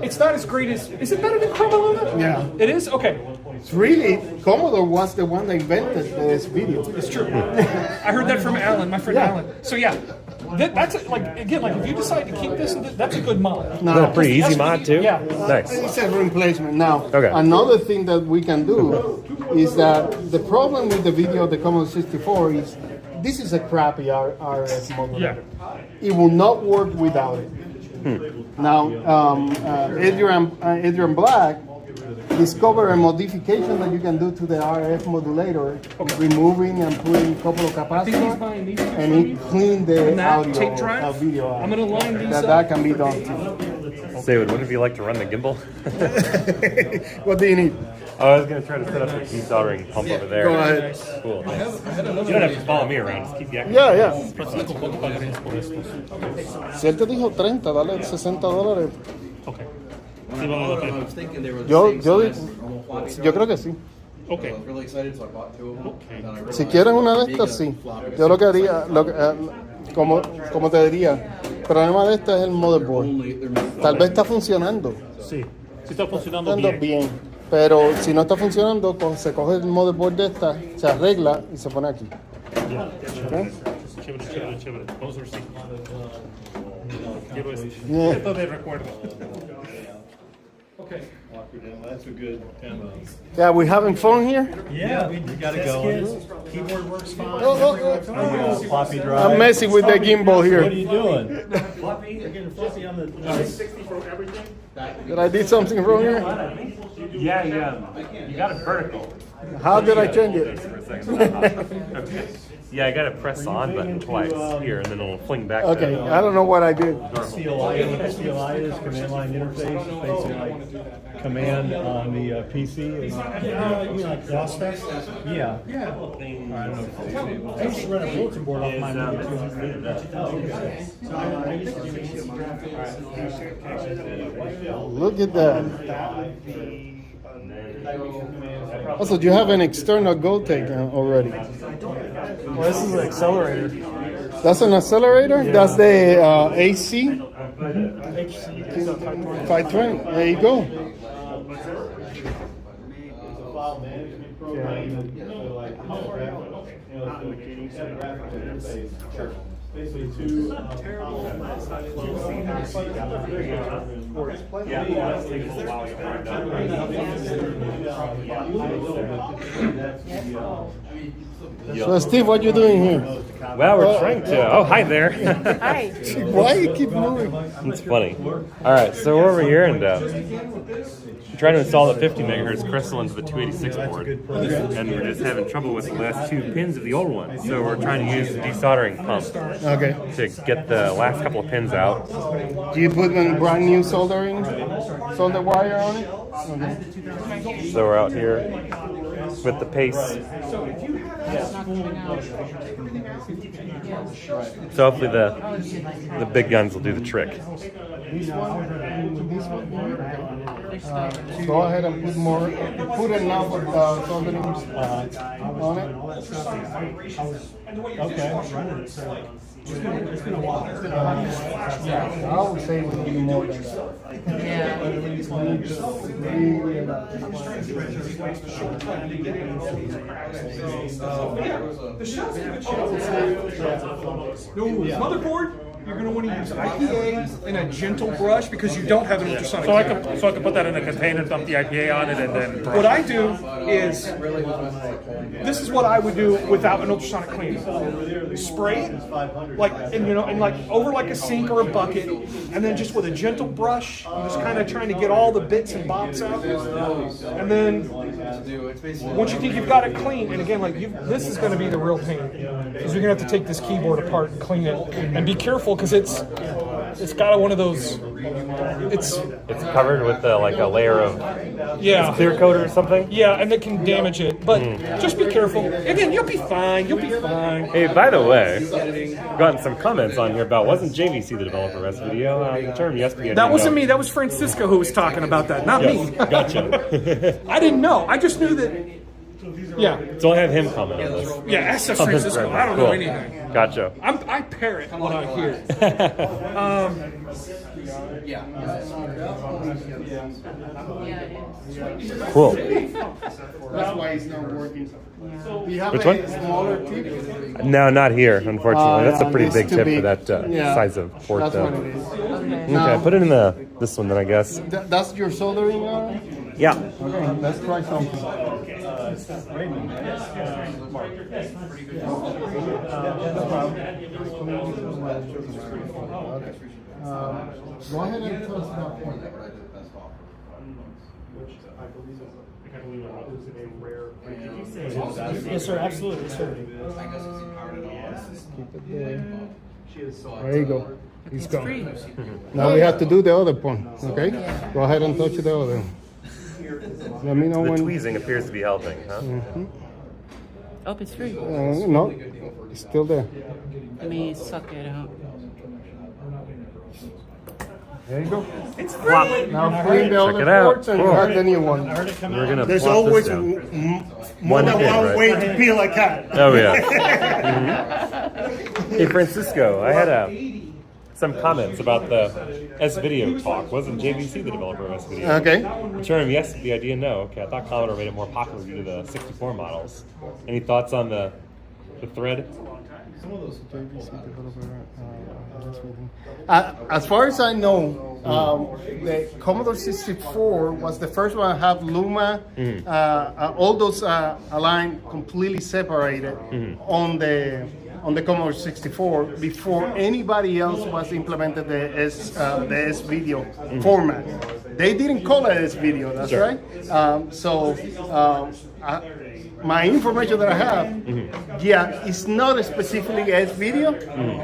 it's not as great as. Is it better than Chroma Luna? Yeah. It is. Okay. It's really, Commodore was the one that invented the S-video. It's true. I heard that from Alan, my friend Alan. So yeah, that's like again, like if you decide to keep this, that's a good mod. No, Pretty easy mod too? Yeah. Nice. It's a replacement. Now, Okay. another thing that we can do is that the problem with the video of the Commodore 64 is this is a crappy RF modulator. It will not work without it. Now, Adrian Black discovered a modification that you can do to the RF modulator, removing and putting a couple of capacitors, and it cleaned the And that audio tape drive? video out. I'm gonna line these that up. can be done too. David, wouldn't you like to run the gimbal? What do you need? Oh, I was going to try to set up a desoldering pump over there. Go ahead. Cool. You don't have to follow me around. Just keep the Yeah, yeah. Si él te dijo 30, dale $60. Okay. When Sí, I vale la bought them, I pena. was thinking they were the Yo, same yo, size as normal floppy yo creo drive. que sí. Okay. So I was really excited, so I bought 2 of them. Okay. And then I realized Si quieres una de Amiga estas, sí. floppy Yo lo que drive haría, como te diría, el problema de esta es el motherboard. Tal vez está funcionando, Sí, sí está funcionando funcionando bien. bien, pero si no está funcionando, se coge el motherboard de esta, se arregla y se pone aquí. Ya, ¿Ok? chévere, chévere, chévere. Vamos a ver si. Quiero esto. Yeah. Esto de recuerdo. Okay. That's a good demo. Yeah, we having fun here? Yeah, we got it test going. kits, keyboard works fine. Floppy drive. I'm messing with the gimbal What are here. you doing? Floppy, you're getting floppy on the. 64 everything? Did I do something wrong here? Yeah, you got it vertical. How did I change it? Okay. Yeah, I got to press the on button twice here, and then it'll fling back. Okay, I don't know what I did. CLI is command line interface, it's basically like command on the PC. You mean like DOS stuff? Yeah. I don't know. I used to run a bulletin board off my Amiga 200. So I used to do graphics. Look at that. Also, do you have an external gold take already? Well, this is an accelerator. That's an accelerator? That's the AC 520. There you go. File management program, basically two. So, Steve, what you doing here? Well, we're trying to. Oh, hi there. Hi. Why you keep moving? It's funny. All right, so we're over here and we're trying to install the 50 megahertz crystal into the 286 board, and we're just having trouble with the last 2 pins of the old one. So we're trying to use the desoldering pump Okay. to get the last couple of pins out. Do you put a brand new solder wire on it? Okay. So we're out here with the pace. So hopefully the big guns will do the trick. Go ahead and put enough soldering on it. Okay. It's been a while. I would say we need more than that. The shell's in good shape. No, motherboard, you're going to want to use IPA and a gentle brush because you don't have an ultrasonic. So I can put that in a container, dump the IPA on it, and then brush. What I do is, this is what I would do without an ultrasonic cleaner. Spray it, like, and like over like a sink or a bucket, and then just with a gentle brush, just kind of trying to get all the bits and bobs out. And then once you think you've got it clean, and again, like this is going to be the real pain, because you're going to have to take this keyboard apart and clean it, and be careful because it's got one of those. It's covered with like a layer of clear coat or something. Yeah, and it can damage it. But just be careful. Again, you'll be fine. You'll be fine. Hey, by the way, gotten some comments on here about wasn't JVC the developer of this video? The term yesterday. That wasn't me. That was Francisco who was talking about that, not me. Gotcha. I didn't know. I just knew that. Yeah. So I have him comment on this. Yeah, ask Francisco. I don't know anything. Gotcha. I parrot what I hear. Cool. That's why it's not working. Do you have Which a one? smaller tip? No, not here, unfortunately. That's a pretty it's big too tip big. for that Yeah. size of port, That's though. what it is. Okay, put it in this one then, I guess. That's your soldering iron? Yeah. Okay, let's try something. Go ahead and tell us about that. Yes, sir. Absolutely, sir. Keep it there. There you go. It's gone. Now we have to do the other one, okay? Go ahead and touch the other one. Let me know The when. tweezing appears to be helping, huh? Oh, it's free. No, it's still there. Let me suck it out. There you go. It's flop. Now clean the Check it other out. ports and you Cool. have the new one. We're gonna There's plop always this down. more than kid, one right? way to peel a cat. Oh yeah. Mhm. Hey Francisco, I had some comments about the S-Video talk. Wasn't JVC the developer of S-Video? Okay. Return yes, the idea no. Okay, I thought Commodore made it more popular due to the 64 models. Any thoughts on the thread? As far as I know, the Commodore 64 was the first one to have Luma, all those aligned completely separated on the Commodore 64 before anybody else was implemented the S-Video format. They didn't call it S-Video, that's Sure. right. My information that I have, it's not specifically S-Video,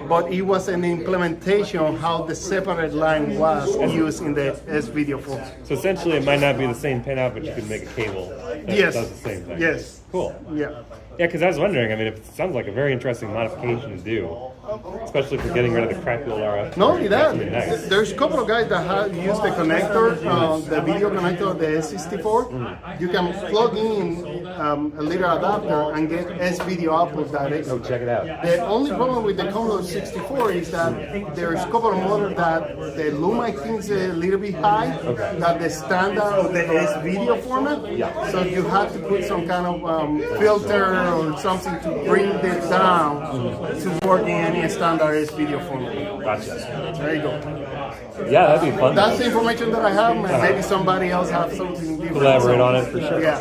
but it was an implementation of how the separate line was used in the S-Video form. So essentially, it might not be the same pinout, but you could make a cable that Yes. does the same thing. Yes. Cool. Yeah. Yeah, because I was wondering. I mean, it sounds like a very interesting modification to do, especially for getting rid of the crappy old RF. Not only that, That's really nice. there's a couple of guys that have used the connector, the video connector of the S64. You can plug in a little adapter and get S-Video output directly. Oh, check it out. The only problem with the Commodore 64 is that there's a couple of models that the Luma I think is a little bit high, that the standard of the S-Video format. So you have to put some kind of filter or something to bring it down to work in any standard S-Video format. Gotcha. There you go. Yeah, that'd be fun. That's the information that I have. And maybe somebody else has something different. Elaborate on it for sure. Yeah.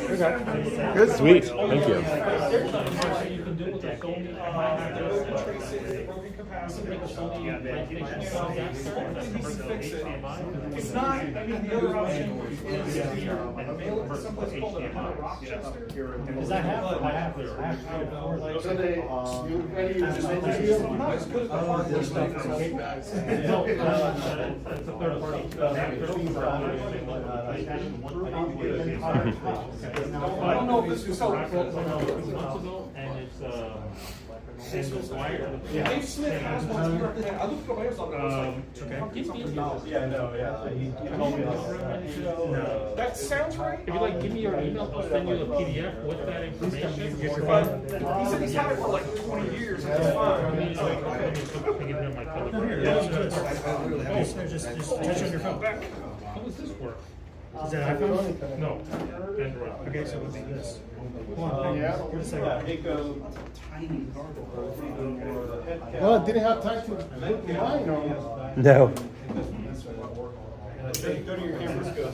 Good. Sweet. Thank you. It's not, I mean, the other option is mail it to someplace called Rochester. Because I have So they, you ready to use the I'm not as good at the hardware stuff as you guys. I don't know if this was so. And it's Dave Smith has one here. I looked at my Amazon. Yeah, no, yeah. He told me that. That sounds right. If you like, give me your email, I'll send you a PDF with that information. He said he's had it for like 20 years. And it's fine. Just touch on your phone. How does this work? Is that iPhone? No, Android. Okay, so let's do this. Yeah, Give it a second. Well, I didn't have time to put mine on. No. Go to your camera scope.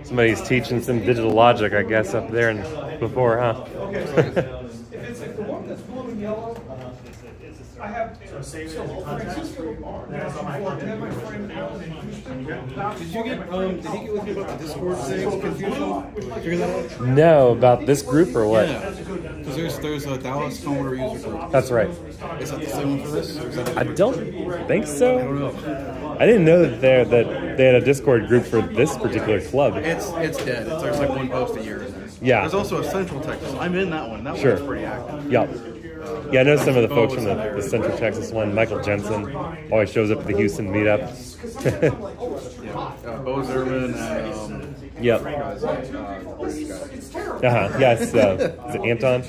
Somebody's teaching some digital logic, I guess, up there and before, huh? If it's the one that's blue and yellow, I have. save it So as your contact. Francisco, and then my friend Alan in Houston. Did you get with me about the Discord thing? Confusion? Figure that out? No, about this group or what? Yeah, because there's a Dallas Commodore user group. That's right. Is that the same one for this? Or is that I don't think so. I didn't know that they had a Discord group for this particular club. It's dead. There's like one post a year in there. Yeah. There's also a Central Texas. I'm in that one. That Sure. one's pretty active. Yep. Yeah, I know some of the folks from the Central Texas one. Michael Jensen always shows up at the Houston meetup. Yeah. Bo Zerman and Yep. guys like this guy. Yes. Is it Anton?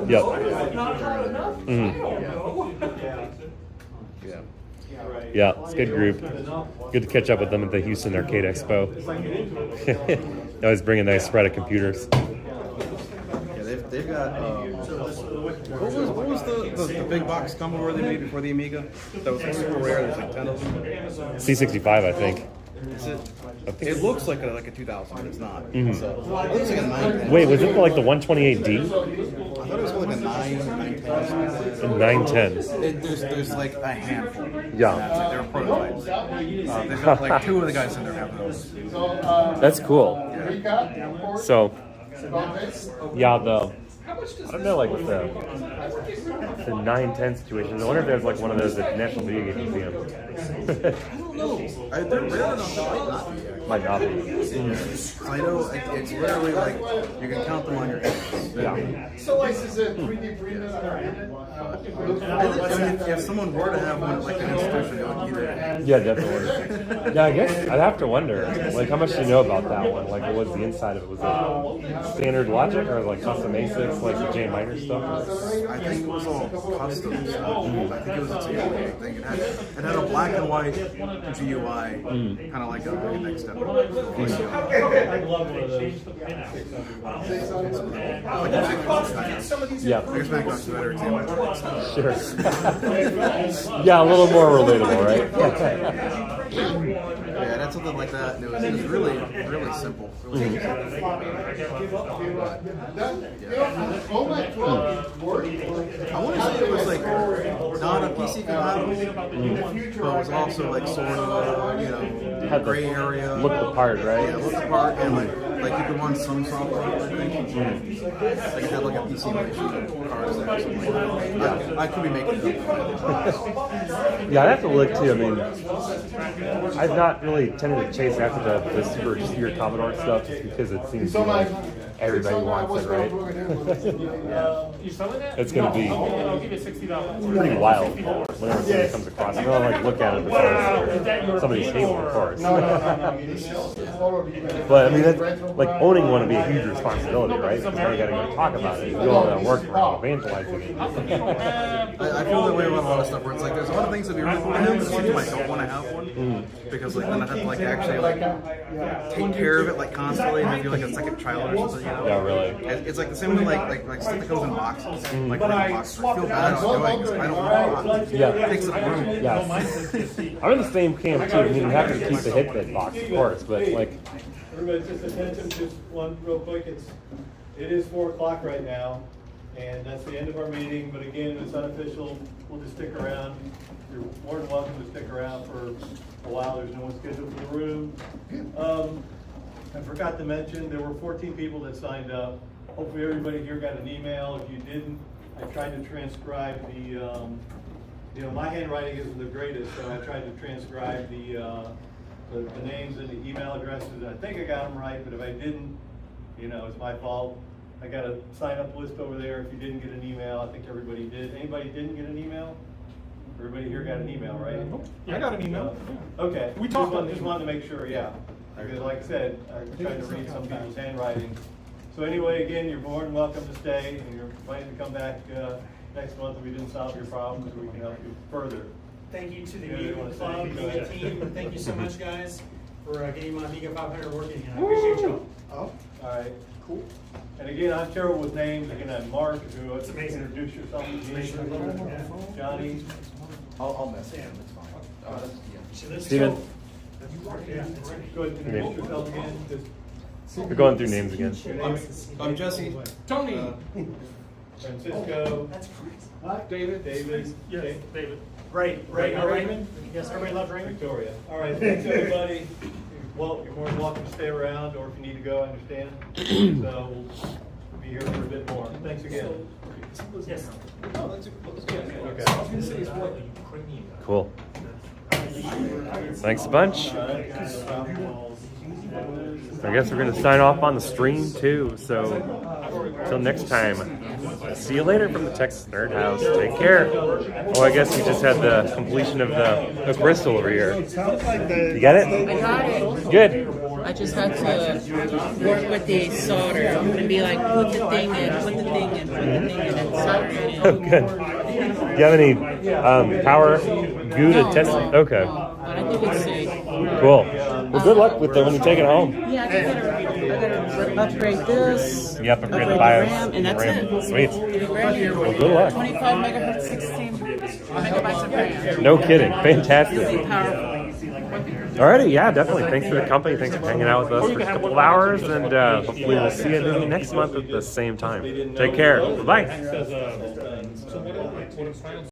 Yep. Yeah. Yeah, it's a good group. Good to catch up with them at the Houston Arcade Expo. They always bring a nice spread of computers. Yeah, they've got. What was the big box Commodore they made before the Amiga? That was like super rare. There's like 10 of them. C65, I think. Is it? It looks like a 2000, but it's not. So, it looks like a 910. Wait, was it like the 128D? I thought it was like a 910. A 910. There's like a handful. Yeah. That's like, they're prototypes. They've got like 2 of the guys in there have those. That's cool. So, yeah, I don't know, like with the 910 situations. I wonder if there's like one of those at National Video Game Museum. I don't know. They're rare enough that might not be. Might not be. I know it's literally like you can count them on your hands. Yeah. So like is it 3D printed? I mean, if someone were to have one like an institution, it would be there. Yeah, definitely. Yeah, I guess I'd have to wonder, like, how much do you know about that one? Like, what was the inside of it? Was it standard logic or like custom ASICs, like the J minor stuff? I think it was all custom stuff. I think it was a TLA thing. It had a black and white GUI, kind of like a next step. I'd love one of those. Yeah. I guess Macintosh is a better example. Sure. Yeah, a little more relatable, right? Yeah, that's something like that. And it was really, really simple. Really easy. I want to say it was like not a PC compatible, but it was also like sort of, you know, Had gray the area. look the part, right? Yeah, look the part, and like you could run some software. I think. Like it had like a PC emulation cards there or something like that. I could be making it up. Yeah, I'd have to look too. I mean, I've not really tended to chase after the super obscure Commodore stuff just because it seems to be like everybody wants it, right? You selling it? It's gonna be I'll give you $60. pretty wild whenever somebody comes across it. I don't like look at it because somebody's table, of course. But I mean, that's, like owning one would be a huge responsibility, right? Because now you got to go talk about it, do all that work around evangelizing it. I feel that way about a lot of stuff where it's like there's a lot of things that would be really cool to have, but sometimes I don't want to have one because like then I have to like actually like take care of it like constantly and I feel like a second child or something. You know? Yeah, really. It's like the same way like stuff that goes in boxes, like boxes. I feel bad about doing because I don't want it. Yeah. It takes up room. Yeah. I'm in the same camp too. I mean, you have to keep the hit box, of course, but like. Everybody, just attention, just one real quick. It is 4 o'clock right now, and that's the end of our meeting. But again, it's unofficial. We'll just stick around. You're more than welcome to stick around for a while. There's no one scheduled for the room. I forgot to mention there were 14 people that signed up. Hopefully, everybody here got an email. If you didn't, I tried to transcribe the. You know, my handwriting isn't the greatest, so I tried to transcribe the names and the email addresses. I think I got them right, but if I didn't, you know, it's my fault. I got a sign-up list over there. If you didn't get an email, I think everybody did. Anybody didn't get an email? Everybody here got an email, right? I got an email. Okay. We talked on Just wanted to make sure, yeah. Because like I said, I tried to read some people's handwriting. So anyway, again, you're more than welcome to stay, and you're invited to come back next month if we didn't solve your problems, or we can help you further. Thank you to the Yeah, you wanna Amiga say Club, anything? Go Amiga ahead. team. Thank you so much, guys, for getting my Amiga 500 working. And I appreciate y'all. All right, cool. And again, I'm terrible with names. Again, I'm Mark, who It's amazing. introduce yourself to me. Yeah. Johnny. I'll mess it. It's fine. So this is Steven? Yeah, that's right. Go ahead and introduce yourself again. Just We're going through names again. your name. I'm Jesse. Tony. Francisco. That's crazy. David. Yes, David. Raymond? Yes, everybody loves Raymond? Victoria. All right, thanks, everybody. Well, you're more than welcome to stay around, or if you need to go, I understand. So we'll be here for a bit more. Thanks again. Yes. Okay. Cool. Thanks a bunch. I guess we're gonna sign off on the stream too. So until next time, see you later from the Texas Nerd House. Take care. Oh, I guess we just had the completion of the crystal over here. You got it? I got it. Good. I just had to work with the solder and be like, put the thing in, put the thing in, put the thing in, and solder it in. Oh, good. Do you have any power goo to test it? Okay. But I think it's safe. Cool. Well, good luck with it when you take it home. Yeah, I gotta upgrade this. Yep, upgrade the the BIOS. RAM, and that's RAM. it. Sweet. Well, good luck. 25 megahertz, 16 megabytes of RAM. No kidding. Fantastic. Really powerful. Alrighty, yeah, definitely. Thanks for the company. Thanks for hanging out with us for a couple of hours, and hopefully we'll see you next month at the same time. Take care. Bye-bye. Says, so what